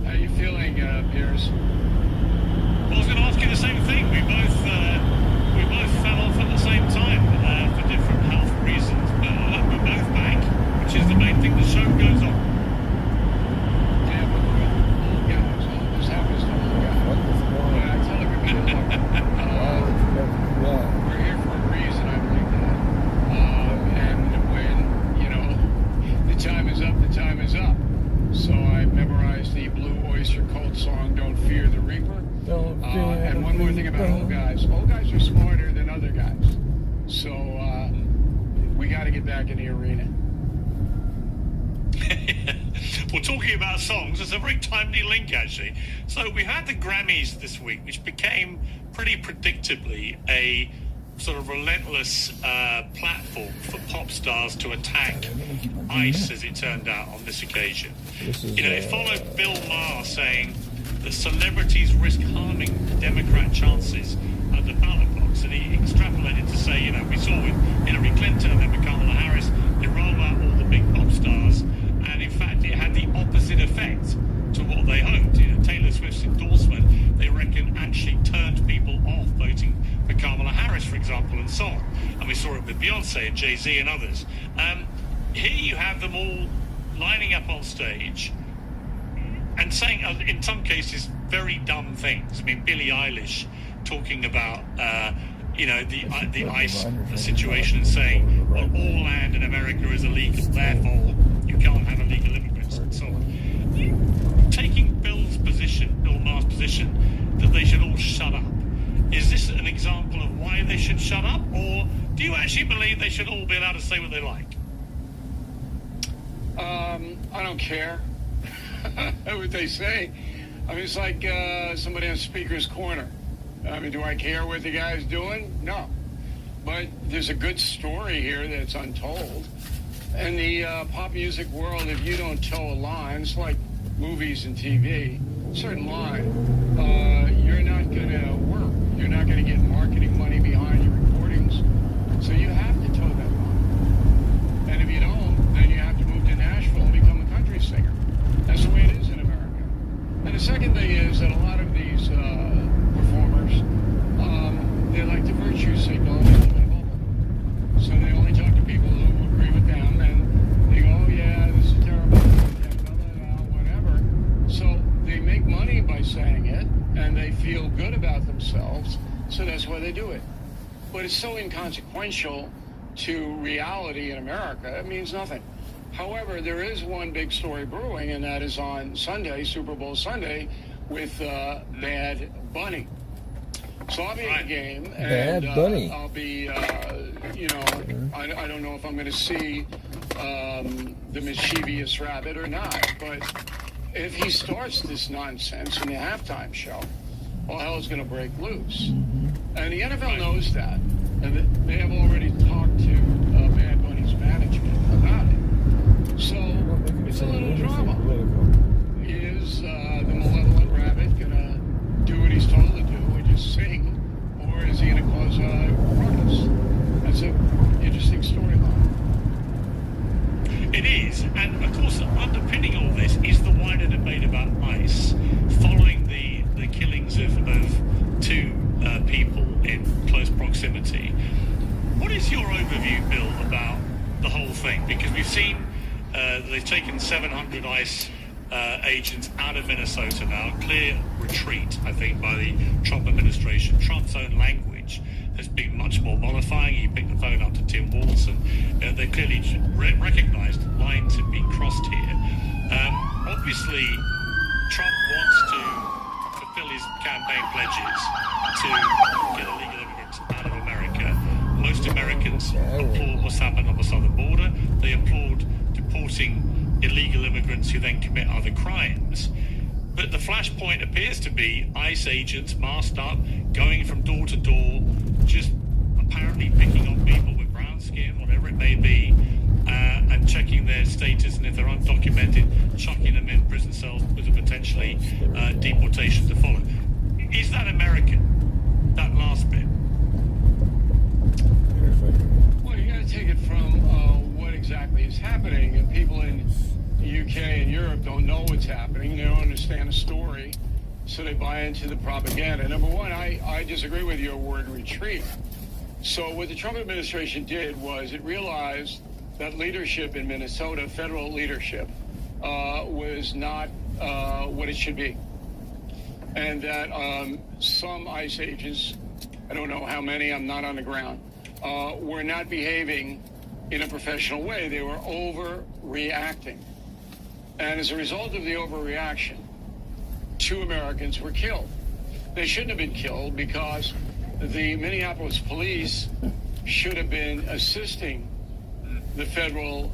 How are you feeling, Piers? I was going to ask you the same thing. We both fell off at the same time for different health reasons, but we're both back, which is the main thing. The show goes on. Yeah, but we're all guys. All of this happens to all guys. And I tell everybody, look, we're here for a reason, I believe that. And when, you know, the time is up, the time is up. So I memorized the Blue Oyster Cult song, Don't Fear the Reaper. And one more thing about old guys. Old guys are smarter than other guys. So we got to get back in the arena. Well, talking about songs, it's a very timely link, actually. So we had the Grammys this week, which became pretty predictably a sort of relentless platform for pop stars to attack ICE, as it turned out on this occasion. It followed Bill Maher saying that celebrities risk harming Democrat chances at the ballot box, and he extrapolated to say, we saw with Hillary Clinton and then with Kamala Harris, they rolled out all the big pop stars, and in fact it had the opposite effect to what they hoped. Taylor Swift's endorsement, they reckon, actually turned people off voting for Kamala Harris, for example, and so on. And we saw it with Beyonce and Jay-Z and others. Here you have them all lining up on stage and saying, in some cases, very dumb things. I mean, Billie Eilish talking about, the ICE situation and saying, well, all land in America is illegal, therefore you can't have illegal immigrants and so on. Taking Bill Maher's position that they should all shut up, is this an example of why they should shut up, or do you actually believe they should all be allowed to say what they like? I don't care what they say. I mean, it's like somebody on Speaker's Corner. I mean, do I care what the guy's doing? No. But there's a good story here that's untold. In the pop music world, if you don't toe a line, it's like movies and TV, a certain line, you're not going to work. You're not going to get marketing money behind your recordings. So you have to toe that line. And if you don't, then you have to move to Nashville and become a country singer. That's the way it is in America. And the second thing is that a lot of these performers, they like to virtue signal and live in a bubble. So they only talk to people who agree with them, and they go, oh yeah, this is terrible, blah, blah, blah, whatever. and they feel good about themselves, so that's why they do it. But it's so inconsequential to reality in America, it means nothing. However, there is one big story brewing, and that is on Sunday, Super Bowl Sunday, with Bad Bunny. So I'll be at the game, and Bad Bunny. I'll be, you know, I don't know if I'm going to see the mischievous rabbit or not, but if he starts this nonsense in the halftime show, all hell's going to break loose. And the NFL knows that, and they have already talked to Bad Bunny's management about it. So it's a little drama. Is the malevolent rabbit going to do what he's told to do and just sing, or is he going to cause a ruckus? That's an interesting storyline. It is, and of course, underpinning all this is the wider debate about ICE, following the killings of two people in close proximity. What is your overview, Bill, about the whole thing? Because we've seen they've taken 700 ICE agents out of Minnesota now, clear retreat, I think, by the Trump administration. Trump's own language has been much more mollifying. He picked the phone up to Tim Walz, and they clearly recognized lines had been crossed here. Obviously, Trump wants to fulfill his campaign pledges to get illegal immigrants out of America. Most Americans applaud what's happened on the southern border. They applaud deporting illegal immigrants who then commit other crimes. But the flashpoint appears to be ICE agents masked up, going from door to door, just apparently picking on people with brown skin, whatever it may be, and checking their status, and if they're undocumented, chucking them in prison cells with a potentially deportation to follow. Is that American, that last bit? Well, you got to take it from what exactly is happening, and people in the UK and Europe don't know what's happening. They don't understand the story, so they buy into the propaganda. Number one, I disagree with your word retreat. So what the Trump administration did was it realized that leadership in Minnesota, federal leadership, was not what it should be. And that some ICE agents, I don't know how many, I'm not on the ground, were not behaving in a professional way. They were overreacting. And as a result of the overreaction, 2 Americans were killed. They shouldn't have been killed because the Minneapolis police should have been assisting the federal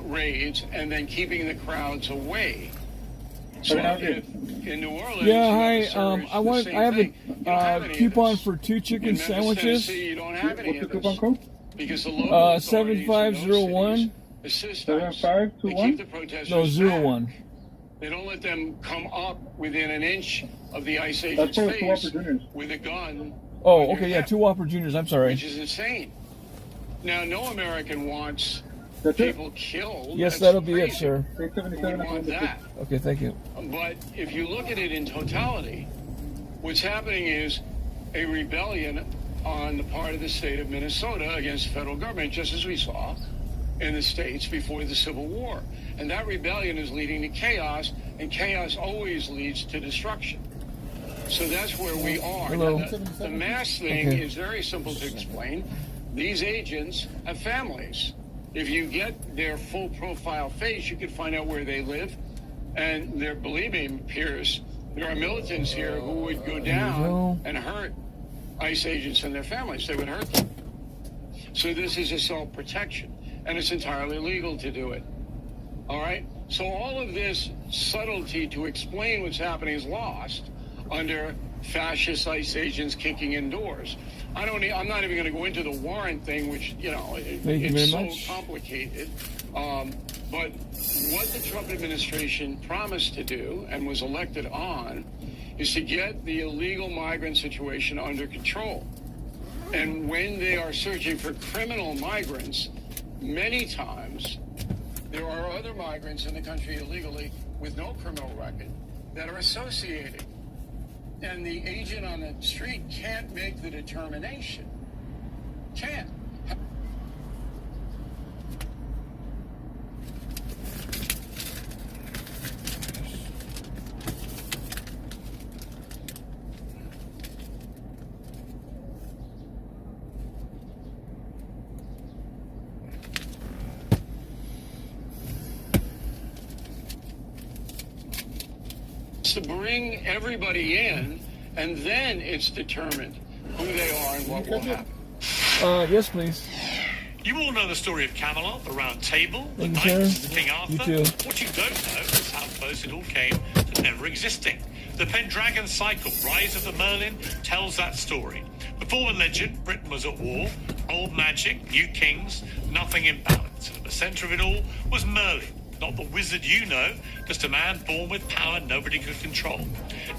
raids and then keeping the crowds away. So if in New Orleans, I have a coupon for 2 chicken sandwiches. you don't have any of this because the local 7501. assist us. They keep the protesters No, back. 01. They don't let them come up within an inch of the ICE agent's face with a gun. Oh, okay, yeah, 2 Whopper Juniors. I'm sorry. Which is insane. Now, no American wants people killed. Yes, That's that'll be crazy. it, sir. Who would want that? Okay, thank you. But if you look at it in totality, what's happening is a rebellion on the part of the state of Minnesota against the federal government, just as we saw in the states before the Civil War. And that rebellion is leading to chaos, and chaos always leads to destruction. So that's where we are. Hello. Now, the mass thing is very simple to explain. These agents have families. If you get their full profile face, you can find out where they live. And there, believe me, Pierce, there are militants here who would go down and hurt ICE agents and their families. They would hurt them. So this is a self-protection, and it's entirely legal to do it. All right? So all of this subtlety to explain what's happening is lost under fascist ICE agents kicking in doors. I'm not even going to go into the warrant thing, which, you know, it's so complicated. But what the Trump administration promised to do and was elected on is to get the illegal migrant situation under control. And when they are searching for criminal migrants, many times there are other migrants in the country illegally with no criminal record that are associated. And the agent on the street can't make the determination. Can't. has to bring everybody in, and then it's determined who they are and what will happen. Yes, please. You all know the story of Camelot, the Round Table, the Thank you, Knights, sir. King Arthur. You too. What you don't know is how close it all came to never existing. The Pendragon cycle, Rise of the Merlin, tells that story. Before the legend, Britain was at war, old magic, new kings, nothing in balance. And at the centre of it all was Merlin. Not the wizard you know, just a man born with power nobody could control.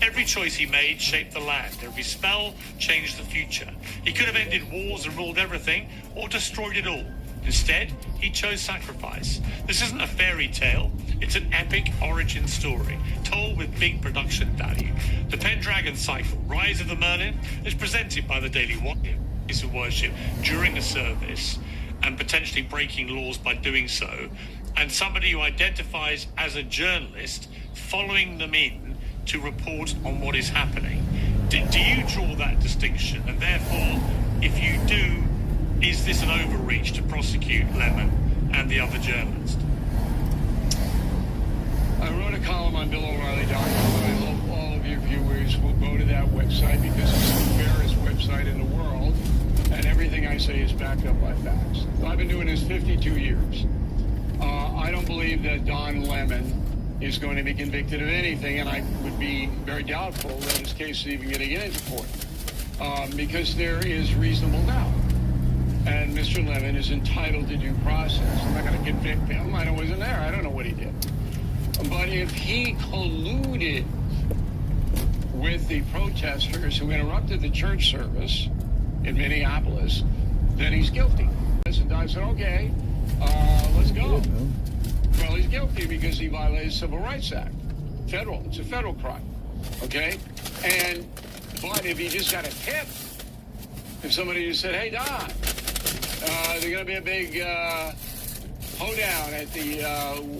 Every choice he made shaped the land. Every spell changed the future. He could have ended wars and ruled everything, or destroyed it all. Instead, he chose sacrifice. This isn't a fairy tale. It's an epic origin story, told with big production value. The Pendragon cycle, Rise of the Merlin, is presented by the Daily Watcher who worship during a service and potentially breaking laws by doing so, and somebody who identifies as a journalist following them in to report on what is happening. Do you draw that distinction? And therefore, if you do, is this an overreach to prosecute Lemon and the other journalist? I wrote a column on BillO'Reilly.com, and I hope all of your viewers will go to that website because it's the fairest website in the world, and everything I say is backed up by facts. I've been doing this 52 years. I don't believe that Don Lemon is going to be convicted of anything, and I would be very doubtful that his case is even going to get into court because there is reasonable doubt. And Mr. Lemon is entitled to due process. I'm not going to convict him. I wasn't there. I don't know what he did. But if he colluded with the protesters who interrupted the church service in Minneapolis, then he's guilty. And I said, okay, let's go. Well, he's guilty because he violated the Civil Rights Act. Federal. It's a federal crime. Okay? But if he just got a tip, if somebody just said, hey, Don, there's going to be a big hoedown at the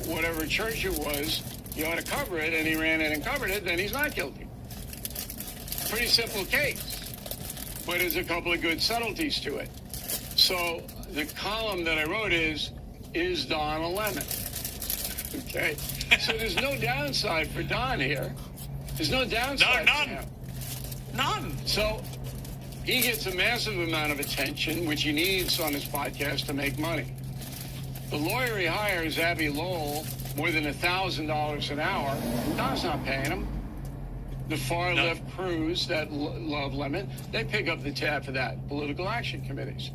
whatever church it was, you ought to cover it, and he ran in and covered it, then he's not guilty. Pretty simple case. But there's a couple of good subtleties to it. So the column that I wrote is Don a lemon? Okay. So there's no downside for Don here. There's no downside. No, none. None. So he gets a massive amount of attention, which he needs on his podcast to make money. The lawyer he hires, Abby Lowell, more than $1,000 an hour. Don's not paying him. The far-left crews that love Lemon, they pick up the tab for that, political action committees.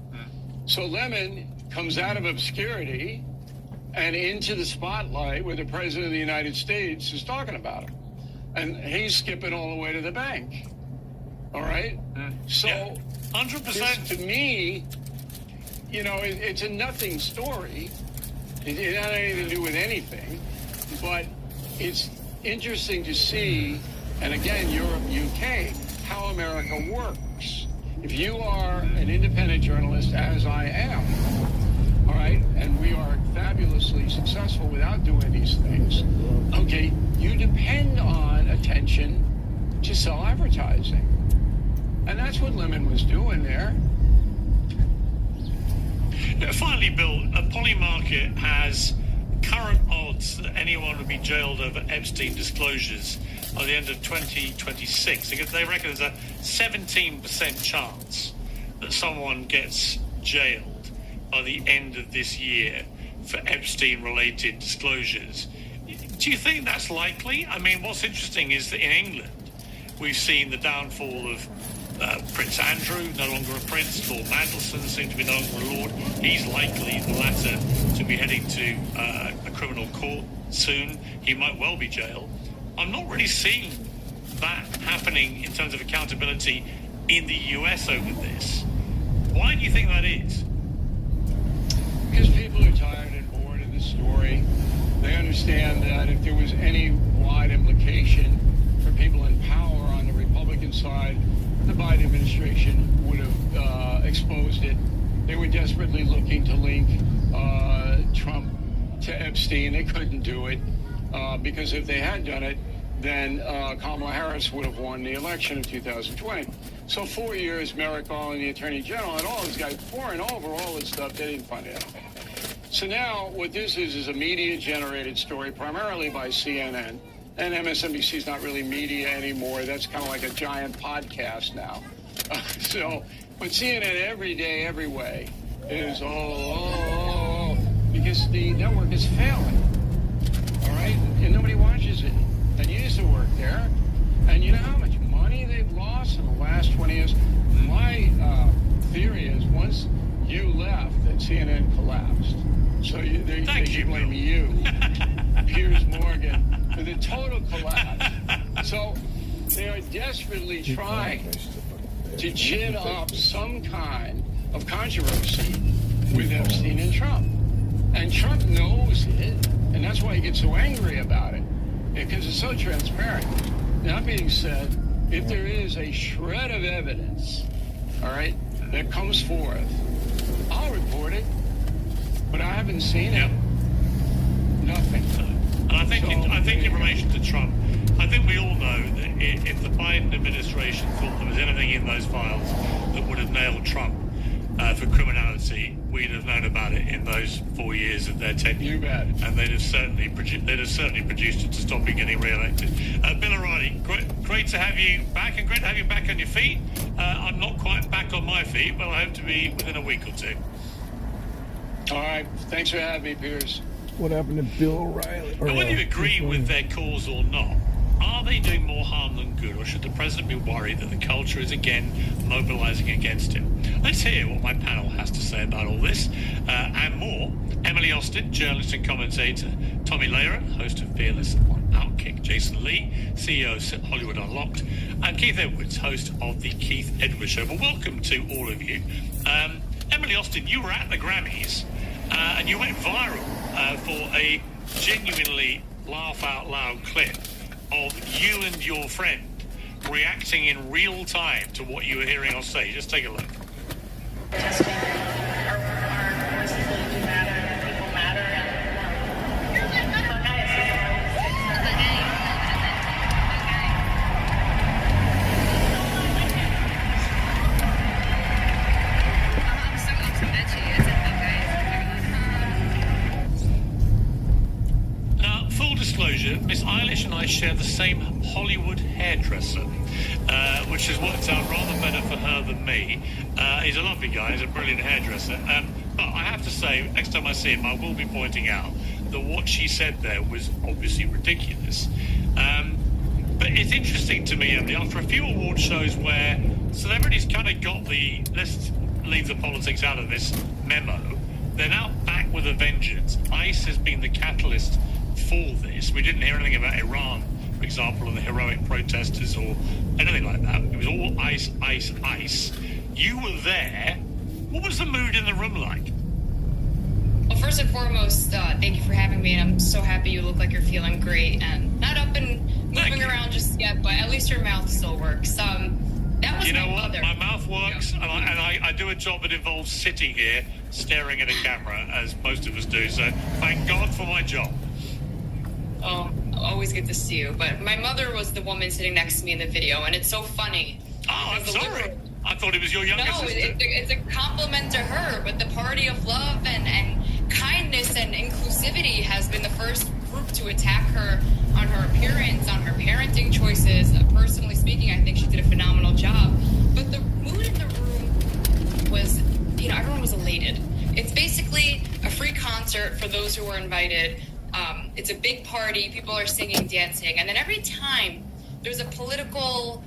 So Lemon comes out of obscurity and into the spotlight where the President of the United States is talking about him. And he's skipping all the way to the bank. All right? So, 100%. To me, you know, it's a nothing story. It doesn't have anything to do with anything. But it's interesting to see, and again, Europe, UK, how America works. If you are an independent journalist, as I am, all right, and we are fabulously successful without doing these things, okay, you depend on attention to sell advertising. And that's what Lemon was doing there. Finally, Bill, Polymarket has current odds that anyone would be jailed over Epstein disclosures by the end of 2026. They reckon there's a 17% chance that someone gets jailed by the end of this year for Epstein-related disclosures. Do you think that's likely? I mean, what's interesting is that in England, we've seen the downfall of Prince Andrew, no longer a prince. Lord Mandelson seems to be no longer a lord. He's likely, the latter, to be heading to a criminal court soon. He might well be jailed. I'm not really seeing that happening in terms of accountability in the US over this. Why do you think that is? Because people are tired and bored of this story. They understand that if there was any wide implication for people in power on the Republican side, the Biden administration would have exposed it. They were desperately looking to link Trump to Epstein. They couldn't do it because if they had done it, then Kamala Harris would have won the election in 2020. So 4 years, Merrick Garland, the Attorney General, and all these guys pouring over all this stuff, they didn't find anything. So now what this is a media-generated story, primarily by CNN And MSNBC is not really media anymore. That's kind of like a giant podcast now. But CNN every day, every way is, because the network is failing. All right? And nobody watches it. And you used to work there. And you know how much money they've lost in the last 20 years? My theory is once you left, that CNN collapsed. So they blame you, Piers Morgan, for the total collapse. So they are desperately trying to gin up some kind of controversy with Epstein and Trump. And Trump knows it, and that's why he gets so angry about it, because it's so transparent. That being said, if there is a shred of evidence, all right, that comes forth, I'll report it, but I haven't seen it. Nothing. And I think in relation to Trump, I think we all know that if the Biden administration thought there was anything in those files that would have nailed Trump for criminality, we'd have known about it in those 4 years of their tenure. You bet. And they'd have certainly produced it to stop him getting re-elected. Bill O'Reilly, great to have you back, and great to have you back on your feet. I'm not quite back on my feet, but I hope to be within a week or two. All right. Thanks for having me, Piers. What happened to Bill O'Reilly? But whether you agree with their cause or not, are they doing more harm than good, or should the president be worried that the culture is again mobilizing against him? Let's hear what my panel has to say about all this and more. Emily Austin, journalist and commentator; Tommy Lehrer, host of Fearless on Outkick; Jason Lee, CEO of Hollywood Unlocked; and Keith Edwards, host of the Keith Edwards Show. But welcome to all of you. Emily Austin, you were at the Grammys and you went viral for a genuinely laugh-out-loud clip of you and your friend reacting in real time to what you were hearing on stage. Just take a look. Testing our voices really do matter, and people matter. Now, full disclosure, Miss Eilish and I share the same Hollywood hairdresser, which has worked out rather better for her than me. He's a lovely guy, he's a brilliant hairdresser. But I have to say, next time I see him, I will be pointing out that what she said there was obviously ridiculous. But it's interesting to me, Emily, after a few award shows where celebrities kind of got the, let's leave the politics out of this memo, they're now back with a vengeance. ICE has been the catalyst for this. We didn't hear anything about Iran, for example, and the heroic protesters or anything like that. It was all ICE, ICE, ICE. You were there. What was the mood in the room like? Well, first and foremost, thank you for having me, and I'm so happy you look like you're feeling great and not up and moving around just yet, but at least your mouth still works. That was my mother. My mouth works, and I do a job that involves sitting here staring at a camera, as most of us do, so thank God for my job. Oh, always good to see you. But my mother was the woman sitting next to me in the video, and it's so funny. Oh, I'm sorry. I thought it was your younger sister. No, it's a compliment to her, but the party of love and kindness and inclusivity has been the first group to attack her on her appearance, on her parenting choices. Personally speaking, I think she did a phenomenal job. But the mood in the room was, everyone was elated. It's basically a free concert for those who were invited. It's a big party. People are singing, dancing. And then every time there's a political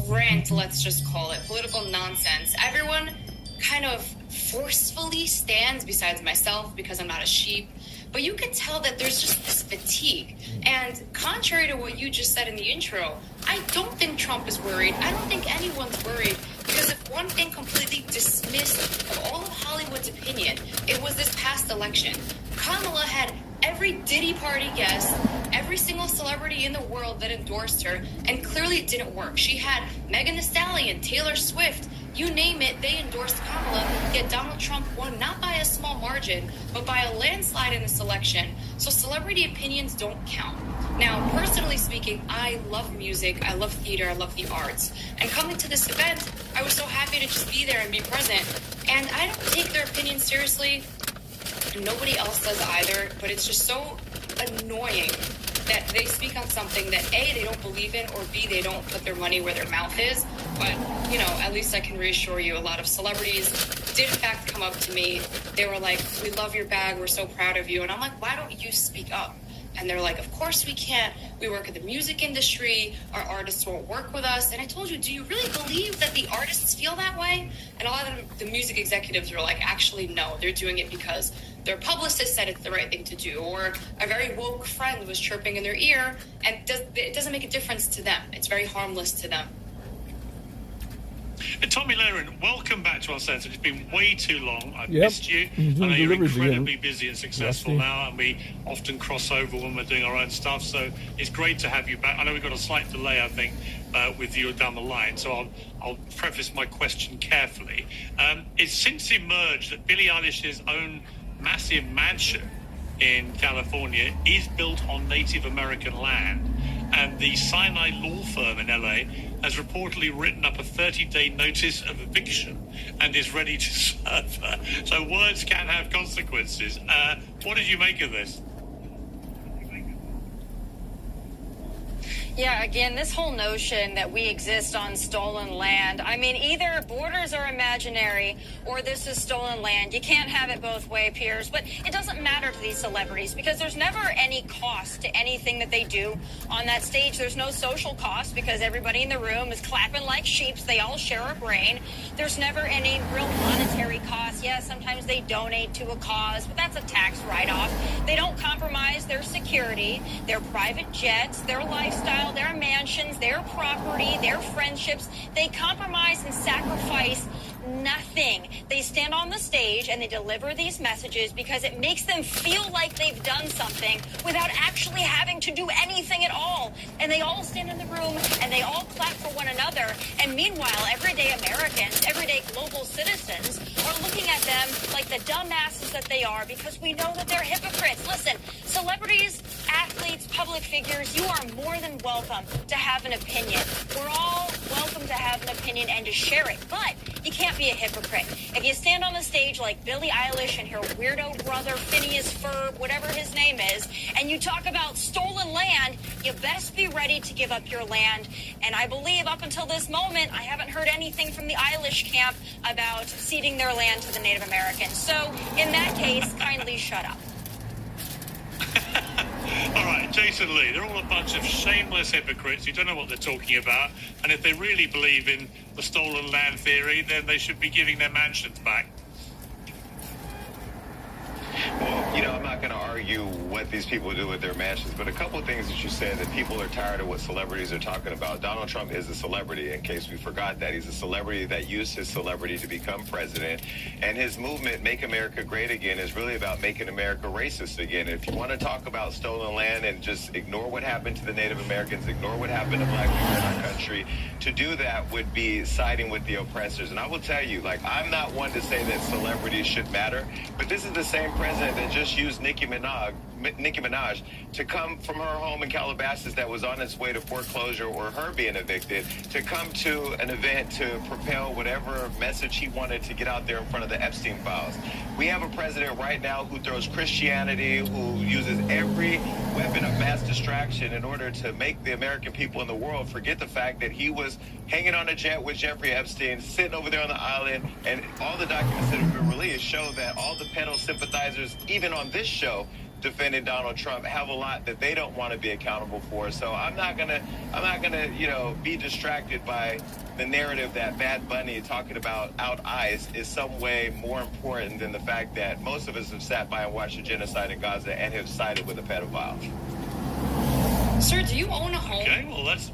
rant, let's just call it, political nonsense, everyone kind of forcefully stands, besides myself, because I'm not a sheep. But you could tell that there's just this fatigue. And contrary to what you just said in the intro, I don't think Trump is worried. I don't think anyone's worried. Because if one thing completely dismissed of all of Hollywood's opinion, it was this past election. Kamala had every Diddy Party guest, every single celebrity in the world that endorsed her, and clearly it didn't work. She had Megan Thee Stallion, Taylor Swift, you name it, they endorsed Kamala, yet Donald Trump won not by a small margin, but by a landslide in this election. So celebrity opinions don't count. Now, personally speaking, I love music, I love theater, I love the arts. And coming to this event, I was so happy to just be there and be present. And I don't take their opinions seriously. Nobody else does either, but it's just so annoying that they speak on something that A, they don't believe in, or B, they don't put their money where their mouth is. But, you know, at least I can reassure you, a lot of celebrities did in fact come up to me. They were like, we love your bag, we're so proud of you. And I'm like, why don't you speak up? And they're like, of course we can't. We work in the music industry. Our artists won't work with us. And I told you, do you really believe that the artists feel that way? And a lot of the music executives were like, actually, no. They're doing it because their publicist said it's the right thing to do. Or a very woke friend was chirping in their ear. And it doesn't make a difference to them. It's very harmless to them. And Tommy Laren, welcome back to our centre. It's been way too long. I've missed you. I know you're incredibly busy and successful now, and we often cross over when we're doing our own stuff. So it's great to have you back. I know we've got a slight delay, I think, with you down the line. So I'll preface my question carefully. It's since emerged that Billie Eilish's own massive mansion in California is built on Native American land, and the Sinai law firm in LA has reportedly written up a 30-day notice of eviction and is ready to serve her. So words can have consequences. What did you make of this? Yeah, again, this whole notion that we exist on stolen land, I mean, either borders are imaginary or this is stolen land. You can't have it both ways, Piers. But it doesn't matter to these celebrities because there's never any cost to anything that they do on that stage. There's no social cost because everybody in the room is clapping like sheeps. They all share a brain. There's never any real monetary cost. Yeah, sometimes they donate to a cause, but that's a tax write-off. They don't compromise their security, their private jets, their lifestyle, their mansions, their property, their friendships. They compromise and sacrifice nothing. They stand on the stage and they deliver these messages because it makes them feel like they've done something without actually having to do anything at all. And they all stand in the room and they all clap for one another. And meanwhile, everyday Americans, everyday global citizens are looking at them like the dumbasses that they are because we know that they're hypocrites. Listen, celebrities, athletes, public figures, you are more than welcome to have an opinion. We're all welcome to have an opinion and to share it. But you can't be a hypocrite. If you stand on the stage like Billie Eilish and her weirdo brother Phineas Ferb, whatever his name is, and you talk about stolen land, you best be ready to give up your land. And I believe up until this moment, I haven't heard anything from the Eilish camp about ceding their land to the Native Americans. So in that case, kindly shut up. All right, Jason Lee, they're all a bunch of shameless hypocrites who don't know what they're talking about, and if they really believe in the stolen land theory, then they should be giving their mansions back. Well, you know, I'm not going to argue what these people do with their mansions, but a couple of things that you said that people are tired of what celebrities are talking about. Donald Trump is a celebrity, in case we forgot that. He's a celebrity that used his celebrity to become president, and his movement, Make America Great Again, is really about making America racist again. If you want to talk about stolen land and just ignore what happened to the Native Americans, ignore what happened to black people in our country, to do that would be siding with the oppressors. And I will tell you, like, I'm not one to say that celebrities should matter, but this is the same president that just used Nicki Minaj to come from her home in Calabasas that was on its way to foreclosure or her being evicted to come to an event to propel whatever message he wanted to get out there in front of the Epstein files. We have a president right now who throws Christianity, who uses every weapon of mass distraction in order to make the American people in the world forget the fact that he was hanging on a jet with Jeffrey Epstein, sitting over there on the island, and all the documents that have been released show that all the pedo sympathizers, even on this show, defending Donald Trump, have a lot that they don't want to be accountable for. So I'm not gonna, you know, be distracted by the narrative that Bad Bunny talking about out ICE is some way more important than the fact that most of us have sat by and watched the genocide in Gaza and have sided with a pedophile. Sir, do you own a home? Okay, well, let's...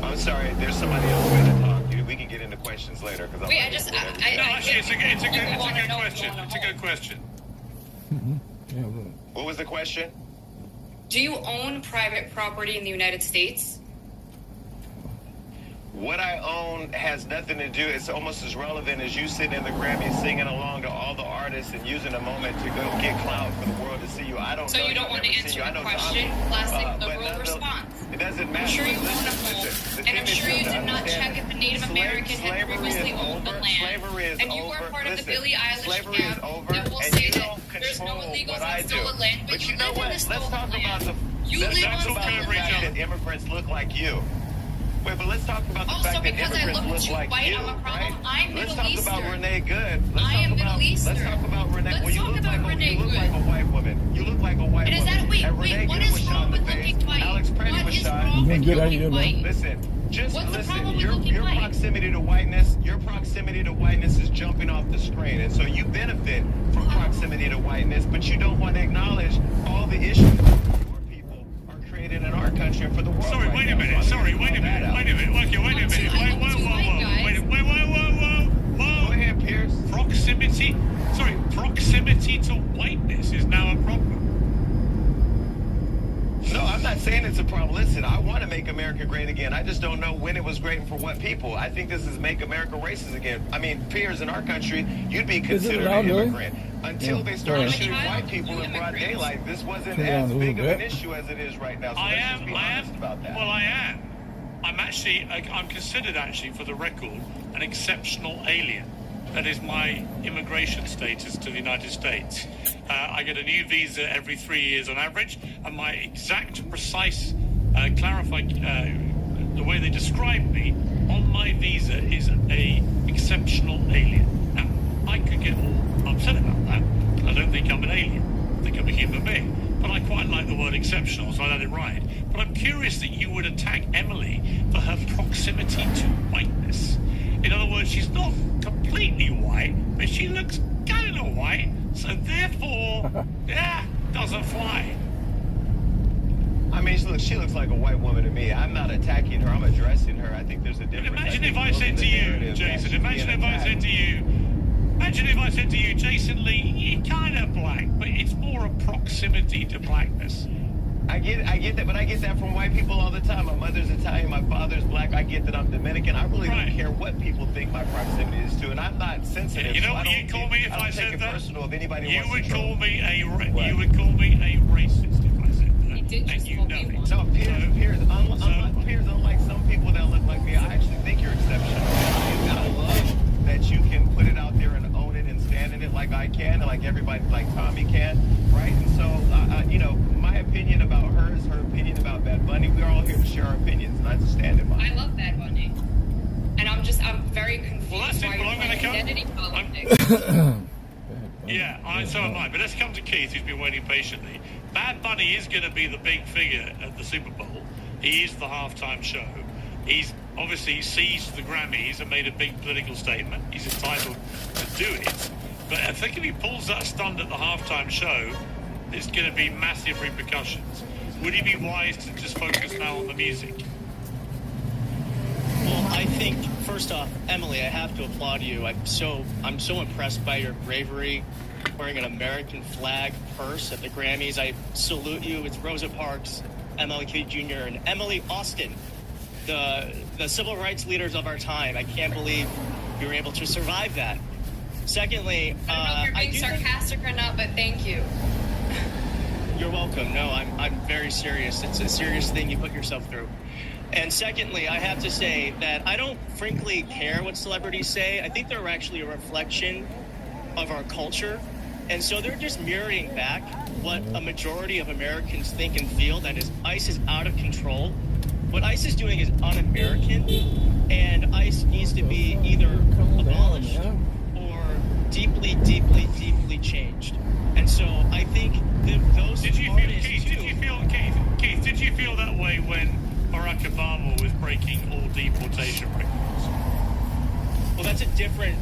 I'm sorry, there's somebody else going to talk. We can get into questions later. Cause Wait, I just... No, actually, it's a good question. It's a good question. What was the question? Do you own private property in the United States? What I own has nothing to do, it's almost as relevant as you sitting in the Grammys singing along to all the artists and using a moment to go get clout for the world to see you. I don't know. So you don't want to answer the question? Classic liberal response. It doesn't matter. I'm sure you own a home, And I'm sure you did not check if a Native American had previously owned the land. Slavery is and you over. are part of the Listen, Billie Eilish slavery camp is over, that will and say you that don't there's no control illegals what on I do. stolen land, but you you know live in what? the Let's stolen talk about land. the. You Let's live talk on about the stolen fact land. that immigrants look like you. Wait, but let's talk about the Also, fact that because I immigrants look look too like white, you, I'm a problem. right? I'm Let's Middle talk Eastern. about Renee Good. I am Middle Eastern. Let's talk about Renee. Let's well, you talk look about like Renee you look Good. like a white woman. You look like a white And is woman. that wait? And Renee What Good is was shot wrong in the with face. looking white? Alex Pretty What was is shot. wrong with Good looking idea, white? Listen, just What's the listen. problem with Your looking white? proximity to whiteness, is jumping off the screen, and so you benefit from proximity to whiteness, but you don't want to acknowledge all the issues that your people are created in our country and for the world. Sorry, right wait now. a minute. So Sorry, wait a minute. Wait a minute. Okay, wait a minute. Whoa. Go ahead, Pierce. Proximity to whiteness is now a problem. No, I'm not saying it's a problem. Listen, I want to make America great again. I just don't know when it was great and for what people. I think this is make America racist again. I mean, peers in our country, you'd be considered an immigrant. Until they started shooting white people in broad daylight, this wasn't as big of an issue as it is right now. So let's just be honest about that. Well, I am. I'm considered actually, for the record, an exceptional alien. That is my immigration status to the United States. I get a new visa every 3 years on average, and my exact, precise, the way they describe me on my visa is a exceptional alien. Now, I could get all upset about that. I don't think I'm an alien. I think I'm a human being. But I quite like the word exceptional, so I let it ride. But I'm curious that you would attack Emily for her proximity to whiteness. In other words, she's not completely white, but she looks kind of white, so therefore, doesn't fly. I mean, she looks like a white woman to me. I'm not attacking her. I'm addressing her. I think there's a difference. Imagine if I said to you, Jason, imagine if I said to you, Jason Lee, you're kind of black, but it's more a proximity to blackness. I get that, but I get that from white people all the time. My mother's Italian, my father's black. I get that I'm Dominican. I really don't care what people think my proximity is to, and I'm not sensitive. You know so what you'd call me if I said that? Personal if anybody you wants would call me a racist if I said that. He did just you call know me it. No, Piers, unlike some people that look like me, I actually think you're exceptional. I love that you can put it out there and own it and stand in it like I can, and like everybody, like Tommy can, right? And so, my opinion about her is her opinion about Bad Bunny. We're all here to share our opinions, and I just stand in mine. I love Bad Bunny. And I'm very confused why you're playing identity politics. Yeah, so am I. But let's come to Keith, who's been waiting patiently. Bad Bunny is going to be the big figure at the Super Bowl. He is the halftime show. He's obviously seized the Grammys and made a big political statement. He's entitled to do it. But I think if he pulls that stunt at the halftime show, there's going to be massive repercussions. Would he be wise to just focus now on the music? Well, I think, first off, Emily, I have to applaud you. I'm so impressed by your bravery, wearing an American flag purse at the Grammys. I salute you. It's Rosa Parks, MLK Jr., and Emily Austin, the civil rights leaders of our time. I can't believe you were able to survive that. Secondly, I don't know if you're being sarcastic or not, but thank you. You're welcome. No, I'm very serious. It's a serious thing you put yourself through. And secondly, I have to say that I don't frankly care what celebrities say. I think they're actually a reflection of our culture. And so they're just mirroring back what a majority of Americans think and feel, that is ICE is out of control. What ICE is doing is un-American, and ICE needs to be either abolished or deeply, deeply, deeply changed. And so I think those Keith, did you feel that way when Barack Obama was breaking all deportation records? Well, that's a different.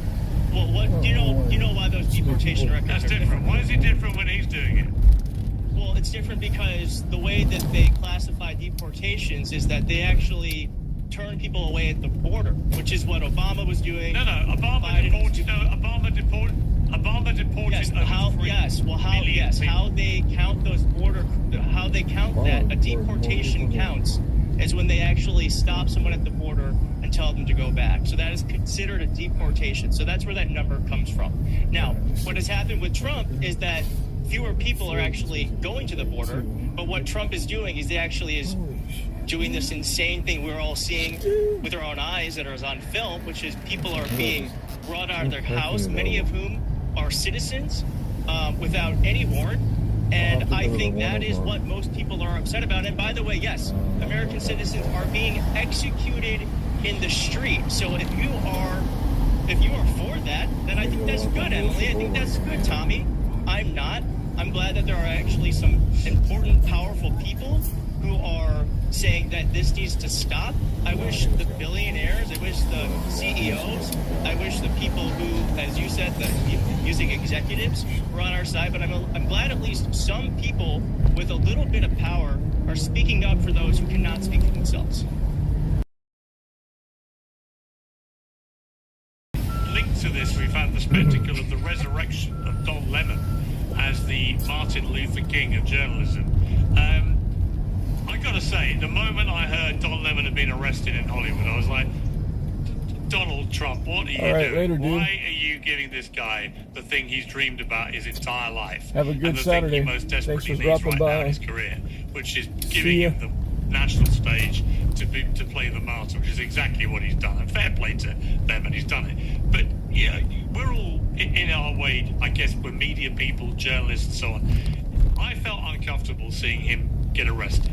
Well, what do you know why those deportation records? That's different. Why is it different when he's doing it? Well, it's different because the way that they classify deportations is that they actually turn people away at the border, which is what Obama was doing. Obama deported. Yes, how they count those how they count that a deportation counts is when they actually stop someone at the border and tell them to go back. So that is considered a deportation. So that's where that number comes from. Now, what has happened with Trump is that fewer people are actually going to the border, but what Trump is doing is he actually is doing this insane thing we're all seeing with our own eyes that is on film, which is people are being brought out of their house, many of whom are citizens without any warrant. And I think that is what most people are upset about. And by the way, yes, American citizens are being executed in the street. So if you are for that, then I think that's good, Emily. I think that's good, Tommy. I'm not. I'm glad that there are actually some important, powerful people who are saying that this needs to stop. I wish the billionaires, I wish the CEOs, I wish the people who, as you said, the music executives were on our side. But I'm glad at least some people with a little bit of power are speaking up for those who cannot speak for themselves. Linked to this, we've had the spectacle of the resurrection of Don Lemon as the Martin Luther King of journalism. I gotta say, the moment I heard Don Lemon had been arrested in Hollywood, I was like, Donald Trump, what are you doing? Later, dude. Why are you giving this guy the thing he's dreamed about his entire life? Have a good and the Saturday. Thing he most desperately Thanks for needs dropping right by. now in his career, which is giving him the national stage to play the martyr, which is exactly what he's done. And fair play to Lemon, he's done it. But yeah, we're all in our way. I guess we're media people, journalists, so on. I felt uncomfortable seeing him get arrested.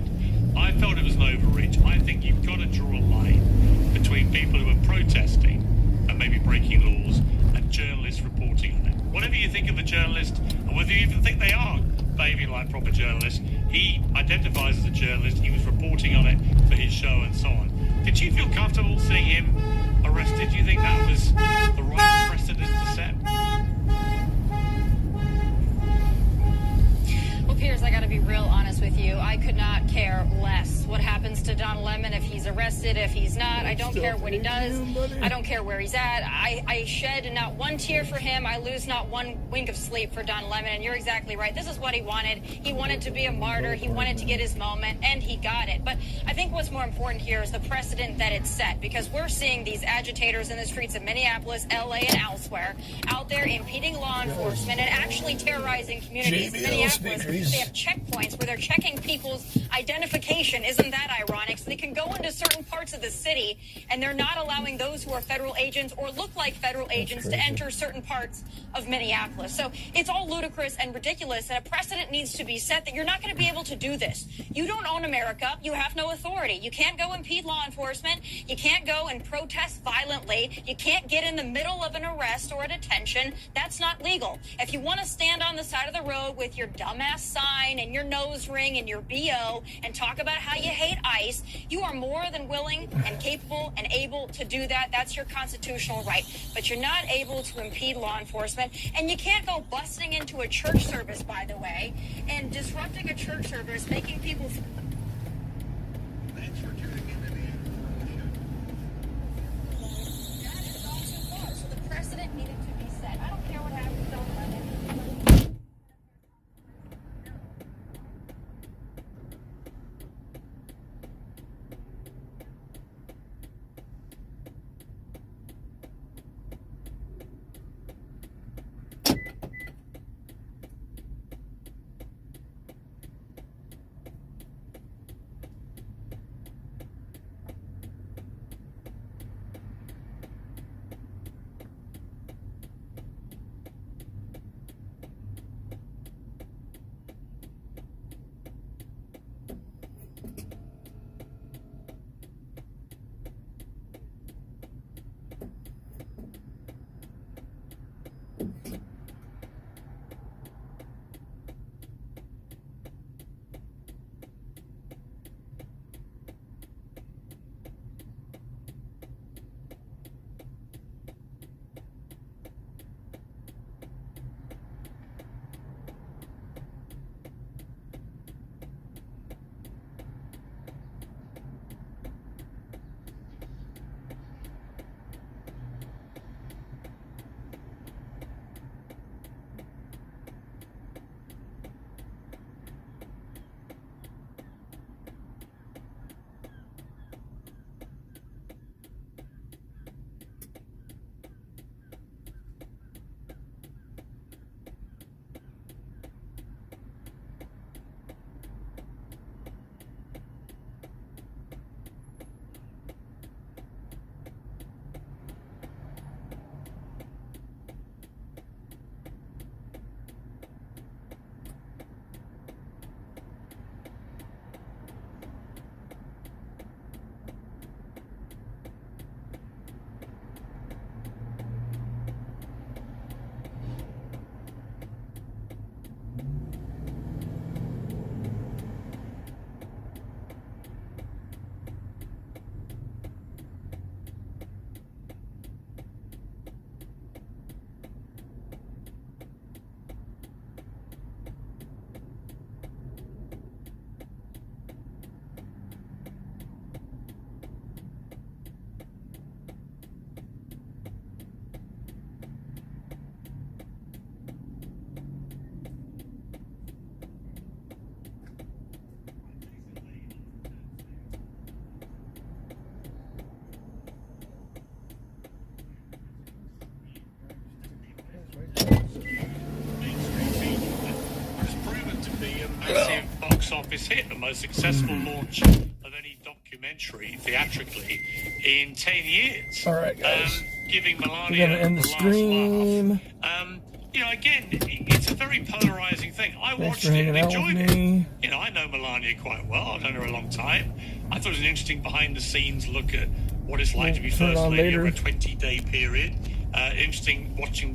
I felt it was an overreach. I think you've got to draw a line between people who are protesting and maybe breaking laws and journalists reporting on it. Whatever you think of the journalist, and whether you even think they are behaving like proper journalists, he identifies as a journalist. He was reporting on it for his show and so on. Did you feel comfortable seeing him arrested? Do you think that was the right precedent to set? Well, Piers, I got to be real honest with you. I could not care less what happens to Don Lemon, if he's arrested, if he's not. I don't care what he does. I don't care where he's at. I shed not one tear for him. I lose not one wink of sleep for Don Lemon. And you're exactly right. This is what he wanted. He wanted to be a martyr. He wanted to get his moment, and he got it. But I think what's more important here is the precedent that it's set, because we're seeing these agitators in the streets of Minneapolis, LA, and elsewhere out there impeding law enforcement and actually terrorizing communities in Minneapolis. They have checkpoints where they're checking people's identification. Isn't that ironic? So they can go into certain parts of the city, and they're not allowing those who are federal agents or look like federal agents to enter certain parts of Minneapolis. So it's all ludicrous and ridiculous, and a precedent needs to be set that you're not going to be able to do this. You don't own America. You have no authority. You can't go impede law enforcement. You can't go and protest violently. You can't get in the middle of an arrest or a detention. That's not legal. If you want to stand on the side of the road with your dumbass sign and your nose ring and your BO and talk about how you hate ICE, you are more than willing and capable and able to do that. That's your constitutional right. But you're not able to impede law enforcement, and you can't go busting into a church service, by the way, and disrupting a church service, making people... Thanks for tuning in to the That is all too far. So the precedent needed to be set. I don't care what happens, don't let it. massive box office hit, the most successful launch of any documentary theatrically in 10 years. All right, guys. Giving We're Melania gonna end the last stream. laugh. You know, again, it's a very polarizing thing. I Thanks watched for it hanging and out with enjoyed it. me. You know, I know Melania quite well. I've known her a long time. I thought it was an interesting behind-the-scenes look at what it's like to be Turn it First on Lady later. over a 20-day period. Interesting watching the